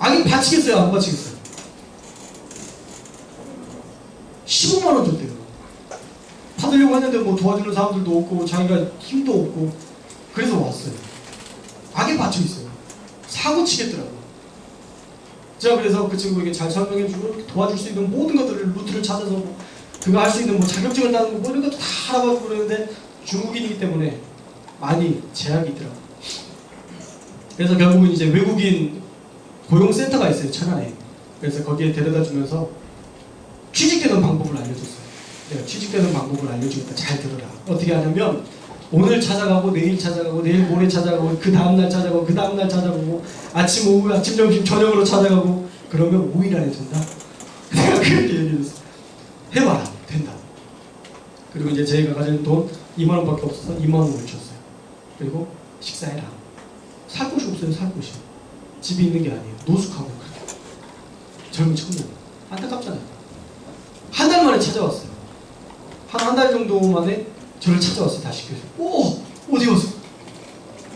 S1: 아니, 바치겠어요? 안 바치겠어요? 15만 원 줬대요. 받으려고 했는데 뭐 도와주는 사람들도 없고 자기가 힘도 없고, 그래서 왔어요. 악에 받쳐 있어요. 사고 치겠더라고요. 제가 그래서 그 친구에게 잘 설명해주고 도와줄 수 있는 모든 것들을, 루트를 찾아서 뭐 그가 할 수 있는 뭐 자격증을 따는 거 뭐 이런 것도 다 알아보고 그러는데, 중국인이기 때문에 많이 제약이 있더라고요. 그래서 결국은 이제 외국인 고용센터가 있어요, 천안에. 그래서 거기에 데려다 주면서 취직되는 방법을 알려줬어요. 내가 취직되는 방법을 알려주겠다. 잘 들어라. 어떻게 하냐면, 오늘 찾아가고 내일 찾아가고 내일 모레 찾아가고 그 다음날 찾아가고 그 다음날 찾아가고 아침 오후 아침 점심 저녁으로 찾아가고, 그러면 5일 안에 된다. 내가 그렇게 얘기했어요. 해봐라. 된다. 그리고 이제 저희가 가진 돈 2만 원밖에 없어서 2만 원을 줬어요. 그리고 식사해라. 살 곳이 없어요. 살 곳이. 집이 있는 게 아니에요. 노숙하고 그렇게. 젊은 청년. 안타깝잖아요. 한 달 만에 찾아왔어요. 한 달 정도 만에 저를 찾아왔어요. 다시 교회에서. 어디 갔어?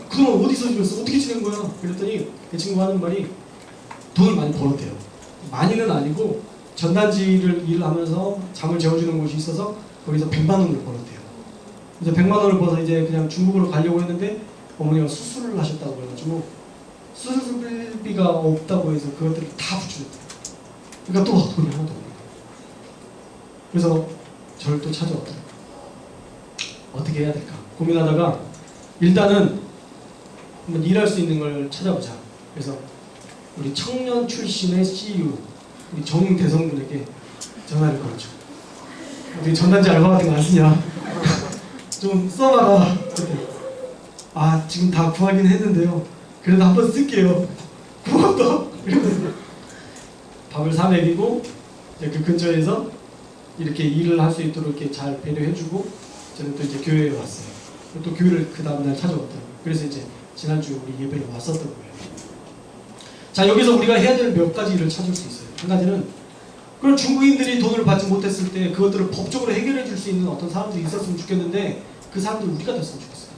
S1: 그동안 어디서 지냈어? 어떻게 지낸 거야? 그랬더니 그 친구가 하는 말이, 돈을 많이 벌었대요. 많이는 아니고 전단지를 일하면서 잠을 재워주는 곳이 있어서 거기서 100만 원을 벌었대요. 이제 100만 원을 벌어서 이제 그냥 중국으로 가려고 했는데 어머니가 수술을 하셨다고 그래가지고 수술비가 없다고 해서 그것들을 다 붙여줬대요. 그러니까 또 돈이 하나도 없는 거예요. 그래서 저를 또 찾아왔더라고요. 어떻게 해야 될까 고민하다가, 일단은 한번 일할 수 있는 걸 찾아보자. 그래서 우리 청년 출신의 CU 우리 정대성군에게 전화를 걸었죠. 어떻게 전단지 알바 같은 거 안 쓰냐? 좀 써봐라. 아, 지금 다 구하긴 했는데요. 그래도 한번 쓸게요. 고맙다. 밥을 사 먹이고 그 근처에서 이렇게 일을 할 수 있도록 이렇게 잘 배려해주고, 저는 또 이제 교회에 왔어요. 또 교회를 그 다음날 찾아왔더라고요. 그래서 이제 지난주 우리 예배를 왔었던 거예요. 자, 여기서 우리가 해야 될 몇 가지 일을 찾을 수 있어요. 한 가지는, 그런 중국인들이 돈을 받지 못했을 때 그것들을 법적으로 해결해 줄 수 있는 어떤 사람들이 있었으면 좋겠는데, 그 사람들 우리가 됐으면 좋겠어요.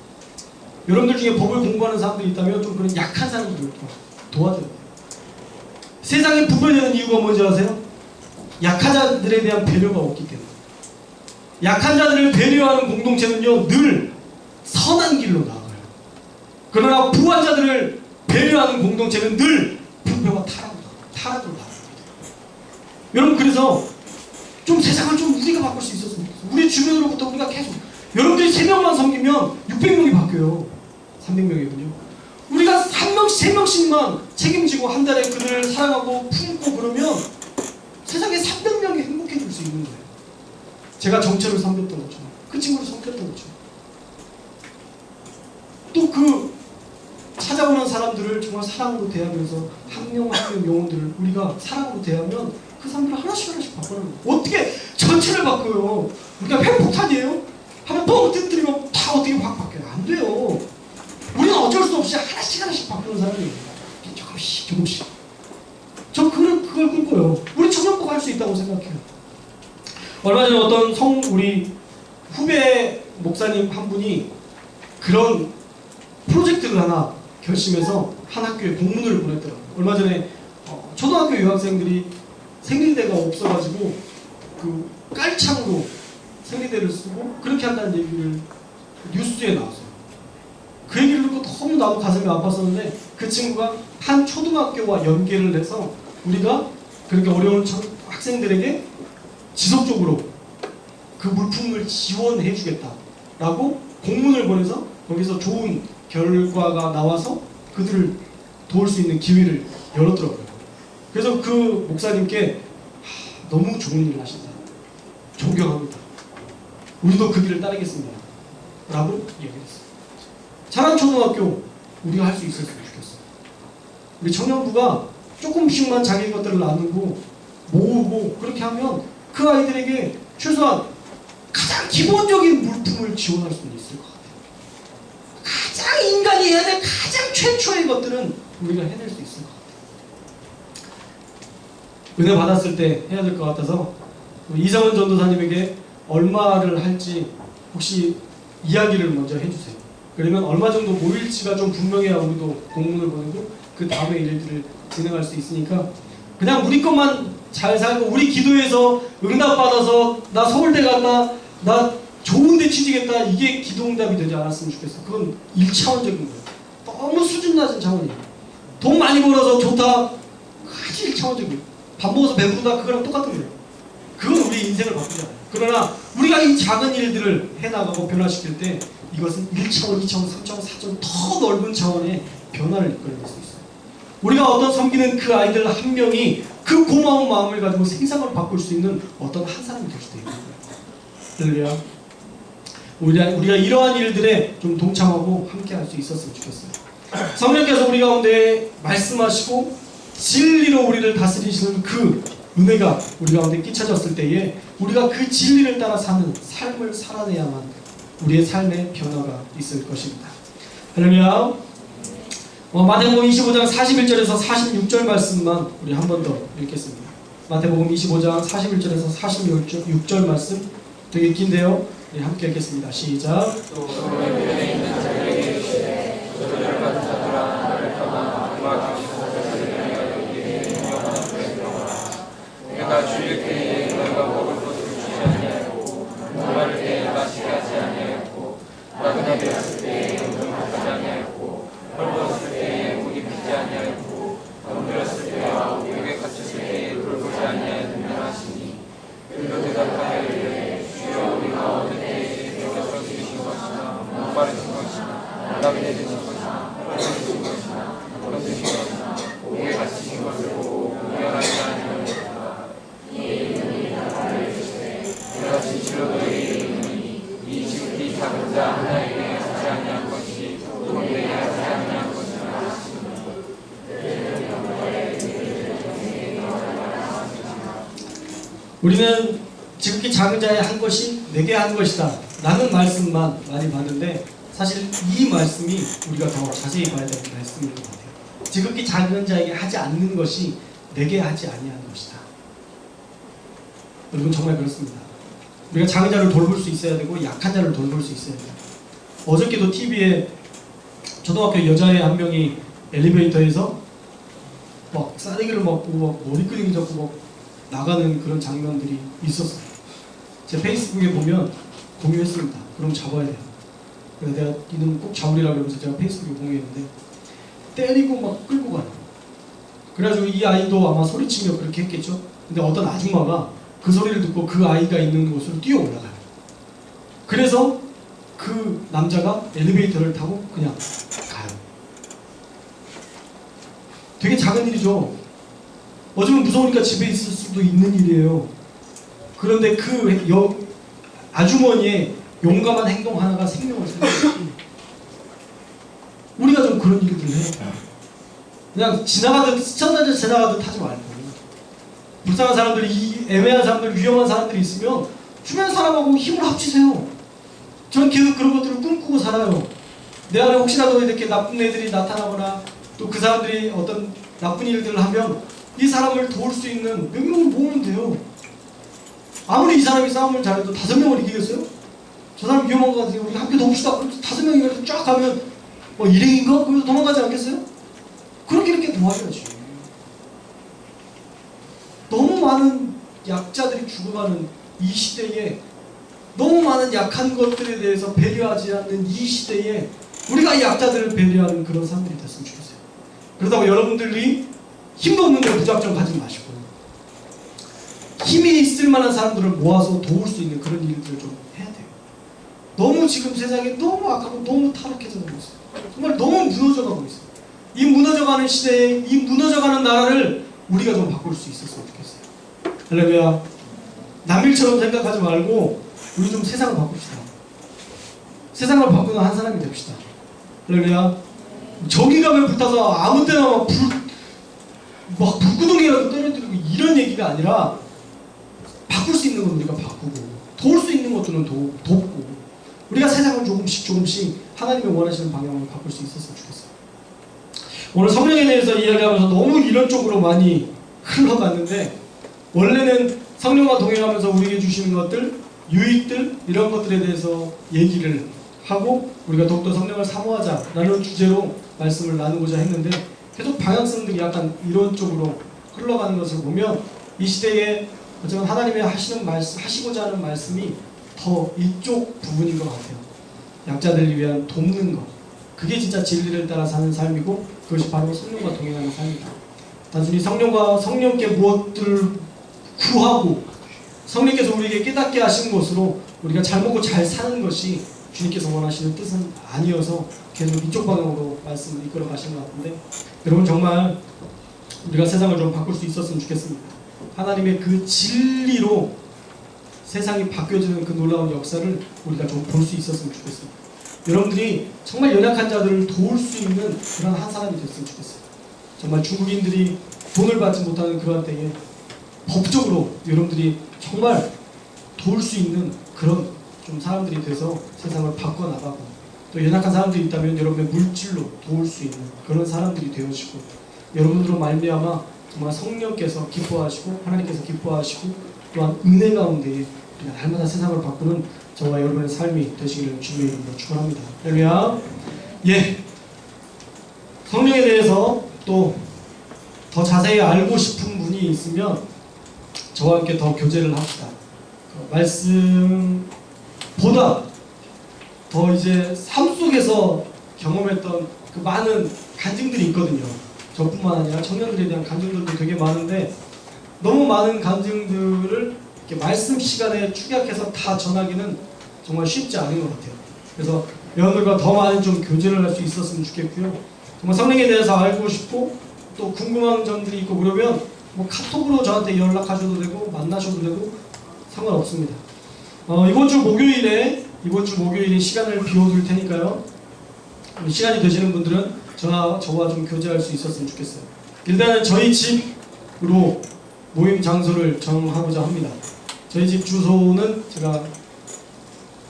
S1: 여러분들 중에 법을 공부하는 사람들이 있다면 좀 그런 약한 사람들을 도와줘야 돼요. 세상에 부패되는 이유가 뭔지 아세요? 약한 자들에 대한 배려가 없기 때문에. 약한 자들을 배려하는 공동체는요, 늘 선한 길로 나아가요. 그러나 부한 자들을 배려하는 공동체는 늘 불평과 타락으로 나아갑니다. 여러분, 그래서 좀 세상을 좀 우리가 바꿀 수 있었으면 좋겠어요. 우리 주변으로부터 우리가 계속, 여러분들이 3명만 섬기면 600명이 바뀌어요. 300명이군요. 우리가 1명씩 3명씩만 책임지고 한 달에 그들을 사랑하고 품고 그러면 세상에 300명이 행복해질 수 있는 거예요. 제가 정철을 섬겼던 것처럼, 그 친구를 섬겼던 것처럼, 또 그 찾아오는 사람들을 정말 사랑으로 대하면서 한 명 한 명 영혼들을 우리가 사랑으로 대하면 그 사람들을 하나씩 바꾸는 거예요. 어떻게 전체를 바꿔요? 우리가 핵폭탄이에요? 한번 뻥 뜨뜨리면 다 어떻게 확 바뀌어요? 안 돼요. 우리는 어쩔 수 없이 하나씩 바꾸는 사람이에요. 조금씩. 저 그걸 꿈꿔요. 우리 청년부가 할 수 있다고 생각해요. 얼마 전에 어떤 우리 후배 목사님 한 분이 그런 프로젝트를 하나 결심해서 한 학교에 공문을 보냈더라고요. 얼마 전에 초등학교 유학생들이 생리대가 없어가지고 그 깔창으로 생리대를 쓰고 그렇게 한다는 얘기를 뉴스에 나왔어요. 그 얘기를 듣고 너무 나도 가슴이 아팠었는데 그 친구가 한 초등학교와 연계를 해서 우리가 그렇게 어려운 학생들에게 지속적으로 그 물품을 지원해 주겠다라고 공문을 보내서 거기서 좋은 결과가 나와서 그들을 도울 수 있는 기회를 열었더라고요. 그래서 그 목사님께 너무 좋은 일을 하신다. 존경합니다. 우리도 그 길을 따르겠습니다. 라고 얘기했어요. 자랑초등학교 우리가 할 수 있었으면 좋겠어요. 우리 청년부가 조금씩만 자기 것들을 나누고 모으고 그렇게 하면 그 아이들에게 최소한 가장 기본적인 물품을 지원할 수는 있을 것 같아요. 가장 인간이 해야 될 가장 최초의 것들은 우리가 해낼 수 있을 것 같아요. 은혜 받았을 때 해야 될 것 같아서 이상원 전도사님에게 얼마를 할지 혹시 이야기를 먼저 해주세요. 그러면 얼마 정도 모일지가 좀 분명해야 우리도 공문을 보내고 그 다음에 일들을 진행할 수 있으니까 그냥 우리 것만 잘 살고 우리 기도해서 응답받아서 나 서울대 갔나 나 좋은 데 취직했다 이게 기도응답이 되지 않았으면 좋겠어. 그건 1차원적인 거예요. 너무 수준 낮은 차원이에요. 돈 많이 벌어서 좋다 아주 1차원적이에요. 밥 먹어서 배부르다 그거랑 똑같은 거예요. 그건 우리 인생을 바꾸지 않아요. 그러나 우리가 이 작은 일들을 해나가고 변화시킬 때 이것은 1차원, 2차원, 3차원, 4차원 더 넓은 차원의 변화를 이끌어낼 수 있어요. 우리가 어떤 섬기는 그 아이들 한 명이 그 고마운 마음을 가지고 세상을 바꿀 수 있는 어떤 한 사람이 될 수도 있는 거예요. 우리가 이러한 일들에 좀 동참하고 함께 할 수 있었으면 좋겠어요. 성령께서 우리 가운데 말씀하시고 진리로 우리를 다스리시는 그 은혜가 우리 가운데 끼쳐졌을 때에 우리가 그 진리를 따라 사는 삶을 살아내야만 우리의 삶의 변화가 있을 것입니다. 할렐루야. 마태복음 25장 41절에서 46절 말씀만 우리 한 번 더 읽겠습니다. 마태복음 25장 41절에서 46절 말씀 되게 긴데요. 우리 함께 읽겠습니다. 시작.
S2: 내가 주일 때에 너희가 먹을 것을 주지 아니하였고 목마를 때에 마시게 하지 아니하였고 나그네 되었을 때에 용돈 갚지 아니하였고 헐벗을 때에 옷 입히지 아니하였고 병들었을 때와 옥에 갇혔을 때에 돌보지 아니하였느냐 하시니 그들로 대답하여 이르되 주여 우리가 어느 때에 병에서 죽이신 것이나 목마르신 것이나 나그네 되신 것이나 헐벗으신 것이나 병드신 것이나 옥에 갇히신 것을 보고 공경하지 아니하였느냐. 내가 진실로 너희에게 이르노니 이 지극히 작은 자 하나에게 하지 아니한 것이 돈에게 하지 아니한 것이라 하시니
S1: 우리는 지극히 작은 자의 한 것이 내게 한 것이다 라는 말씀만 많이 봤는데 사실 이 말씀이 우리가 더 자세히 봐야 될 말씀인 것 같아요. 지극히 작은 자에게 하지 않는 것이 내게 하지 아니한 것이다. 여러분 정말 그렇습니다. 우리가 작은 자를 돌볼 수 있어야 되고 약한 자를 돌볼 수 있어야 돼요. 어저께도 TV에 초등학교 여자애 한 명이 엘리베이터에서 막 싸대기를 맞고 막 머리끄댕이 잡고 막 나가는 그런 장면들이 있었어요. 제 페이스북에 보면 공유했습니다. 그럼 잡아야 돼요. 그래서 내가 이놈 꼭 잡으리라 그러면서 제가 페이스북에 공유했는데 때리고 막 끌고 가요. 그래가지고 이 아이도 아마 소리치며 그렇게 했겠죠. 근데 어떤 아줌마가 그 소리를 듣고 그 아이가 있는 곳으로 뛰어 올라가요. 그래서 그 남자가 엘리베이터를 타고 그냥 가요. 되게 작은 일이죠. 어쩌면 무서우니까 집에 있을 수도 있는 일이에요. 그런데 그 아주머니의 용감한 행동 하나가 생명을 살려요. 우리가 좀 그런 일들을 해요. 그냥 지나가듯 스쳐다녀 지나가듯 하지 말고 불쌍한 사람들이 애매한 사람들 위험한 사람들이 있으면 주변 사람하고 힘을 합치세요. 저는 계속 그런 것들을 꿈꾸고 살아요. 내 안에 혹시라도 이렇게 나쁜 애들이 나타나거나 또 그 사람들이 어떤 나쁜 일들을 하면 이 사람을 도울 수 있는 몇 명을 모으면 돼요. 아무리 이 사람이 싸움을 잘해도 5명을 이기겠어요? 저 사람 위험한 것 같아요. 우리 함께 돕시다. 5명이 쫙 가면 일행인가? 그래서 도망가지 않겠어요? 그렇게 이렇게 도와줘야지. 너무 많은 약자들이 죽어가는 이 시대에 너무 많은 약한 것들에 대해서 배려하지 않는 이 시대에 우리가 이 약자들을 배려하는 그런 사람들이 됐으면 좋겠어요. 그렇다고 여러분들이 힘도 없는데 무작정 가지 마시고 힘이 있을 만한 사람들을 모아서 도울 수 있는 그런 일들을 좀 해야 돼요. 너무 지금 세상이 너무 악하고 너무 타락해져 가고 있어요. 정말 너무 무너져 가고 있어요. 이 무너져가는 시대에 이 무너져가는 나라를 우리가 좀 바꿀 수 있었으면 좋겠어요. 할렐루야. 남일처럼 생각하지 말고 우리 좀 세상을 바꿉시다. 세상을 바꾸는 한 사람이 됩시다. 할렐루야. 저기 가면 불타서 아무 때나 막 불구덩이라도 떨어뜨리고 이런 얘기가 아니라 바꿀 수 있는 건 우리가 바꾸고 도울 수 있는 것들은 돕고 우리가 세상을 조금씩 하나님의 원하시는 방향으로 바꿀 수 있었으면 좋겠어요. 오늘 성령에 대해서 이야기하면서 너무 이런 쪽으로 많이 흘러갔는데 원래는 성령과 동행하면서 우리에게 주시는 것들, 유익들 이런 것들에 대해서 얘기를 하고 우리가 더욱더 성령을 사모하자라는 주제로 말씀을 나누고자 했는데 계속 방향성들이 약간 이런 쪽으로 흘러가는 것을 보면 이 시대에 어쩌면 하나님의 하시고자 하는 말씀이 더 이쪽 부분인 것 같아요. 약자들을 위한 돕는 것. 그게 진짜 진리를 따라 사는 삶이고 그것이 바로 성령과 동행하는 삶이다. 단순히 성령께 무엇들을 구하고 성령께서 우리에게 깨닫게 하신 것으로 우리가 잘 먹고 잘 사는 것이 주님께서 원하시는 뜻은 아니어서 계속 이쪽 방향으로 말씀을 이끌어 가시는 것 같은데 여러분 정말 우리가 세상을 좀 바꿀 수 있었으면 좋겠습니다. 하나님의 그 진리로 세상이 바뀌어지는 그 놀라운 역사를 우리가 좀 볼 수 있었으면 좋겠습니다. 여러분들이 정말 연약한 자들을 도울 수 있는 그런 한 사람이 됐으면 좋겠어요. 정말 중국인들이 돈을 받지 못하는 그런 때에 법적으로 여러분들이 정말 도울 수 있는 그런 좀 사람들이 돼서 세상을 바꿔나가고 또 연약한 사람들이 있다면 여러분의 물질로 도울 수 있는 그런 사람들이 되어지고 여러분들로 말미암아 정말 성령께서 기뻐하시고 하나님께서 기뻐하시고 또한 은혜 가운데 우리가 날마다 세상을 바꾸는 저와 여러분의 삶이 되시기를 주님의 이름으로 축원합니다. 할렐루야. 예. 성령에 대해서 또 더 자세히 알고 싶은 분이 있으면 저와 함께 더 교제를 합시다. 말씀보다 더 이제 삶 속에서 경험했던 그 많은 간증들이 있거든요. 저뿐만 아니라 청년들에 대한 간증들도 되게 많은데 너무 많은 간증들을 이렇게 말씀 시간에 축약해서 다 전하기는 정말 쉽지 않은 것 같아요. 그래서 여러분들과 더 많은 좀 교제를 할 수 있었으면 좋겠고요. 정말 성령에 대해서 알고 싶고 또 궁금한 점들이 있고 그러면 뭐 카톡으로 저한테 연락하셔도 되고 만나셔도 되고 상관없습니다. 이번 주 목요일에 시간을 비워둘 테니까요. 시간이 되시는 분들은 저와 좀 교제할 수 있었으면 좋겠어요. 일단은 저희 집으로 모임 장소를 정하고자 합니다. 저희 집 주소는 제가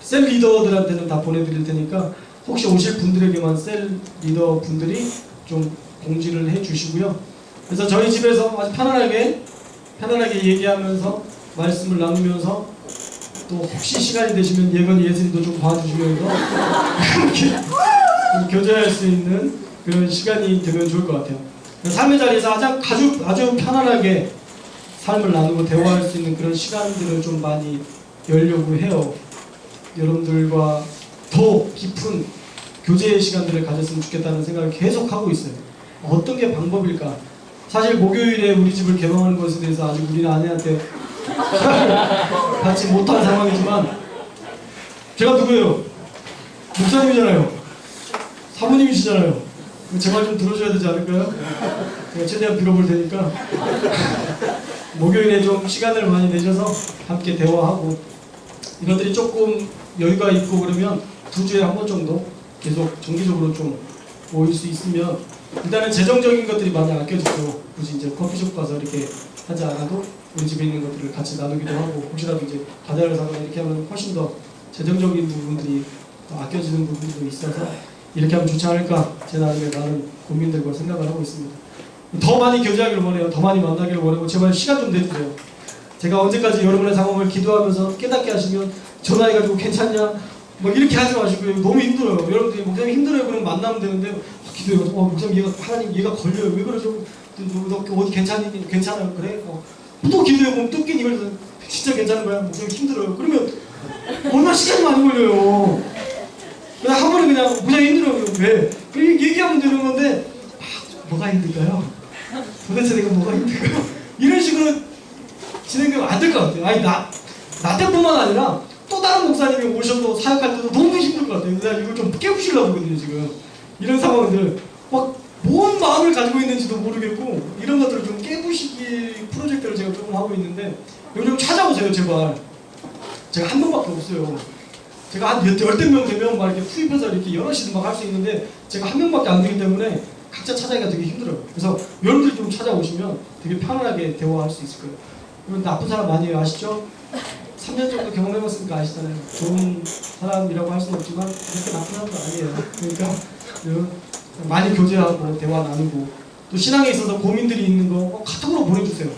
S1: 셀 리더들한테는 다 보내드릴 테니까 혹시 오실 분들에게만 셀 리더 분들이 좀 공지를 해주시고요. 그래서 저희 집에서 아주 편안하게 얘기하면서 말씀을 나누면서 또 혹시 시간이 되시면 예건 예슬이도 좀 봐주시면서 그렇게 교제할 수 있는 그런 시간이 되면 좋을 것 같아요. 삶의 자리에서 아주 편안하게 삶을 나누고 대화할 수 있는 그런 시간들을 좀 많이 열려고 해요. 여러분들과 더 깊은 교제의 시간들을 가졌으면 좋겠다는 생각을 계속 하고 있어요. 어떤 게 방법일까? 사실 목요일에 우리 집을 개방하는 것에 대해서 아직 우리는 아내한테 받지 못한 상황이지만 제가 누구예요? 목사님이잖아요. 사모님이시잖아요. 제 말 좀 들어줘야 되지 않을까요? 제가 최대한 빌어볼 테니까 목요일에 좀 시간을 많이 내셔서 함께 대화하고 이것들이 조금 여유가 있고 그러면 2주에 한 번 정도 계속 정기적으로 좀 모일 수 있으면 일단은 재정적인 것들이 많이 아껴지죠. 굳이 이제 커피숍 가서 이렇게 하지 않아도 우리 집에 있는 것들을 같이 나누기도 하고 혹시라도 이제 과자를 사거나 이렇게 하면 훨씬 더 재정적인 부분들이 더 아껴지는 부분도 있어서 이렇게 하면 좋지 않을까 제 나름의 많은 고민들과 생각을 하고 있습니다. 더 많이 교제하기를 원해요. 더 많이 만나기를 원하고 제발 시간 좀 내주세요. 제가 언제까지 여러분의 상황을 기도하면서 깨닫게 하시면 전화해가지고 괜찮냐 뭐 이렇게 하지 마시고요. 너무 힘들어요. 여러분들이 목사님 힘들어요. 그럼 만나면 되는데 기도해요. 목사님 하나님 얘가 걸려요. 왜 그러죠? 너 어디 괜찮니? 괜찮아요. 그래? 또 기도해 보면 또 낀 이걸 진짜 괜찮은 거야. 목사님 힘들어요. 그러면 얼마나 시간이 많이 걸려요. 그냥 한 번에 그냥 무지하게 힘들어요. 왜? 그냥 얘기하면 되는 건데 뭐가 힘들까요? 도대체 내가 뭐가 힘들까요? 이런 식으로 진행되면 안 될 것 같아요. 아니 나 때뿐만 아니라 또 다른 목사님이 오셔서 사역할 때도 너무 힘들 것 같아요. 내가 이걸 좀 깨우시려고 하거든요 지금. 이런 상황들 막 뭔 마음을 가지고 있는지도 모르겠고 이런 것들을 좀 깨부시기 프로젝트를 제가 조금 하고 있는데 여기 좀 찾아오세요 제발. 제가 한 명밖에 없어요. 제가 한 열댓 명 되면 막 이렇게 투입해서 이렇게 여럿이 막 할 수 있는데 제가 한 명밖에 안 되기 때문에 각자 찾아가기가 되게 힘들어요. 그래서 여러분들이 좀 찾아오시면 되게 편안하게 대화할 수 있을 거예요. 여러분 나쁜 사람 많이 아시죠? 3년 정도 경험해봤으니까 아시잖아요. 좋은 사람이라고 할 수는 없지만 그렇게 나쁜 사람도 아니에요. 그러니까 많이 교제하고 대화 나누고 또 신앙에 있어서 고민들이 있는 거 카톡으로 보내주세요.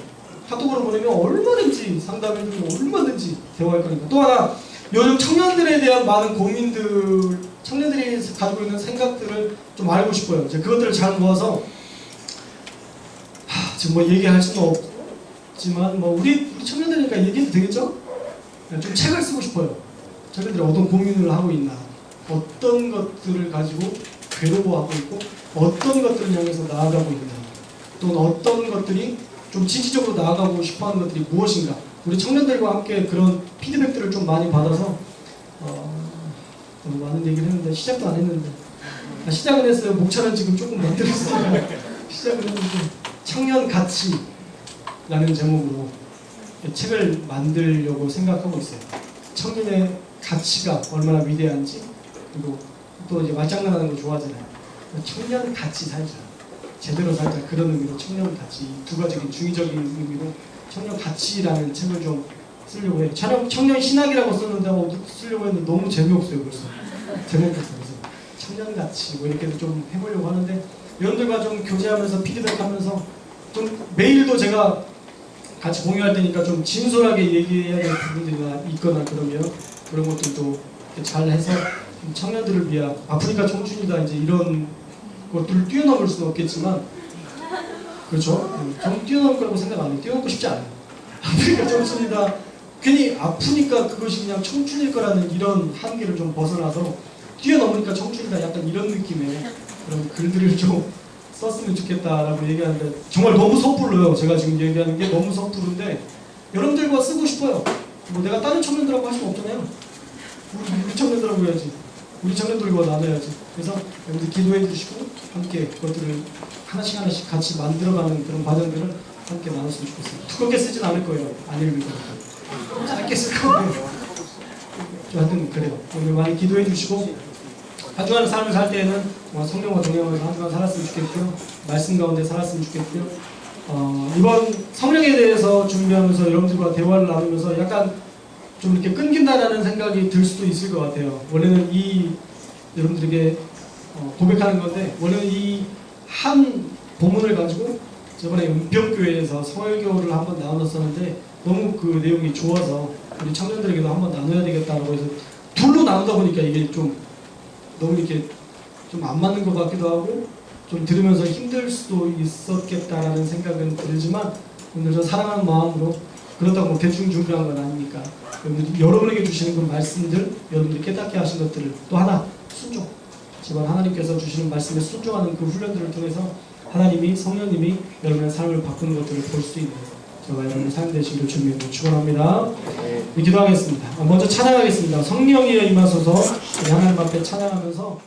S1: 카톡으로 보내면 얼마든지 상담해주고 얼마든지 대화할 거니까. 또 하나 요즘 청년들에 대한 많은 고민들, 청년들이 가지고 있는 생각들을 좀 알고 싶어요. 이제 그것들을 잘 모아서 지금 뭐 얘기할 수는 없지만 뭐 우리 청년들이니까 얘기해도 되겠죠? 좀 책을 쓰고 싶어요. 청년들이 어떤 고민을 하고 있나, 어떤 것들을 가지고 괴로워하고 있고 어떤 것들을 향해서 나아가고 있나, 또는 어떤 것들이 좀 진취적으로 나아가고 싶어하는 것들이 무엇인가. 우리 청년들과 함께 그런 피드백들을 좀 많이 받아서 너무 많은 얘기를 했는데 시작도 안 했는데 시작은 했어요. 목차는 지금 조금 만들었어요. 시작은 했는데 청년 가치라는 제목으로 책을 만들려고 생각하고 있어요. 청년의 가치가 얼마나 위대한지, 그리고 또 이제 말장난하는 거 좋아하잖아요. 청년 가치 살자, 제대로 살자, 그런 의미로 청년 가치, 두 가지적인 중의적인 의미로 청년 가치라는 책을 좀 쓰려고 해요. 청년 신학이라고 썼는데 쓰려고 했는데 너무 재미없어요. 벌써 제목부터. 그래서 청년 가치 뭐 이렇게 좀 해보려고 하는데 여러분들과 좀 교제하면서 피드백하면서 좀 매일도 제가 같이 공유할 테니까 좀 진솔하게 얘기해야 될 부분들이나 있거나 그러면 그런 것들도 잘 해서 청년들을 위한 아프리카 청춘이다 이제 이런 것들을 뛰어넘을 수는 없겠지만, 그렇죠? 저는 뛰어넘을 거라고 생각 안 해요. 뛰어넘고 싶지 않아요. 아프리카 청춘이다. 괜히 아프니까 그것이 그냥 청춘일 거라는 이런 한계를 좀 벗어나서 뛰어넘으니까 청춘이다. 약간 이런 느낌의 그런 글들을 좀 썼으면 좋겠다라고 얘기하는데 정말 너무 섣불러요. 제가 지금 얘기하는 게 너무 섣부른데 여러분들과 쓰고 싶어요. 뭐 내가 다른 청년들하고 할 수는 없잖아요. 우리 청년들하고 해야지. 우리 청년들과 나눠야지. 그래서 여러분들 기도해 주시고 함께 그것들을 하나씩 같이 만들어가는 그런 과정들을 함께 나눴으면 좋겠어요. 두껍게 쓰진 않을 거예요. 안 읽을 거니까. 짧게 쓸 거예요. 하여튼 그래요. 오늘 많이 기도해 주시고 한 주간의 삶을 살 때에는 성령과 동행하면서 한 주간 살았으면 좋겠고요. 말씀 가운데 살았으면 좋겠고요. 이번 성령에 대해서 준비하면서 여러분들과 대화를 나누면서 약간 좀 이렇게 끊긴다라는 생각이 들 수도 있을 것 같아요. 원래는 여러분들에게 고백하는 건데, 원래는 이 한 본문을 가지고 저번에 은평교회에서 설교를 한번 나눴었는데 너무 그 내용이 좋아서 우리 청년들에게도 한번 나눠야 되겠다고 해서 둘로 나누다 보니까 이게 좀 너무 이렇게 좀 안 맞는 것 같기도 하고 좀 들으면서 힘들 수도 있었겠다라는 생각은 들지만 오늘 저 사랑하는 마음으로, 그렇다고 뭐 대충 준비한 건 아니니까 여러분에게 주시는 그 말씀들, 여러분들이 깨닫게 하신 것들을 또 하나 순종, 제발 하나님께서 주시는 말씀에 순종하는 그 훈련들을 통해서 하나님이, 성령님이 여러분의 삶을 바꾸는 것들을 볼 수 있는 저와 여러분의 삶 되시기를 주님으로 축원합니다. 기도하겠습니다. 먼저 찬양하겠습니다. 성령이여 임하소서. 하나님 앞에 찬양하면서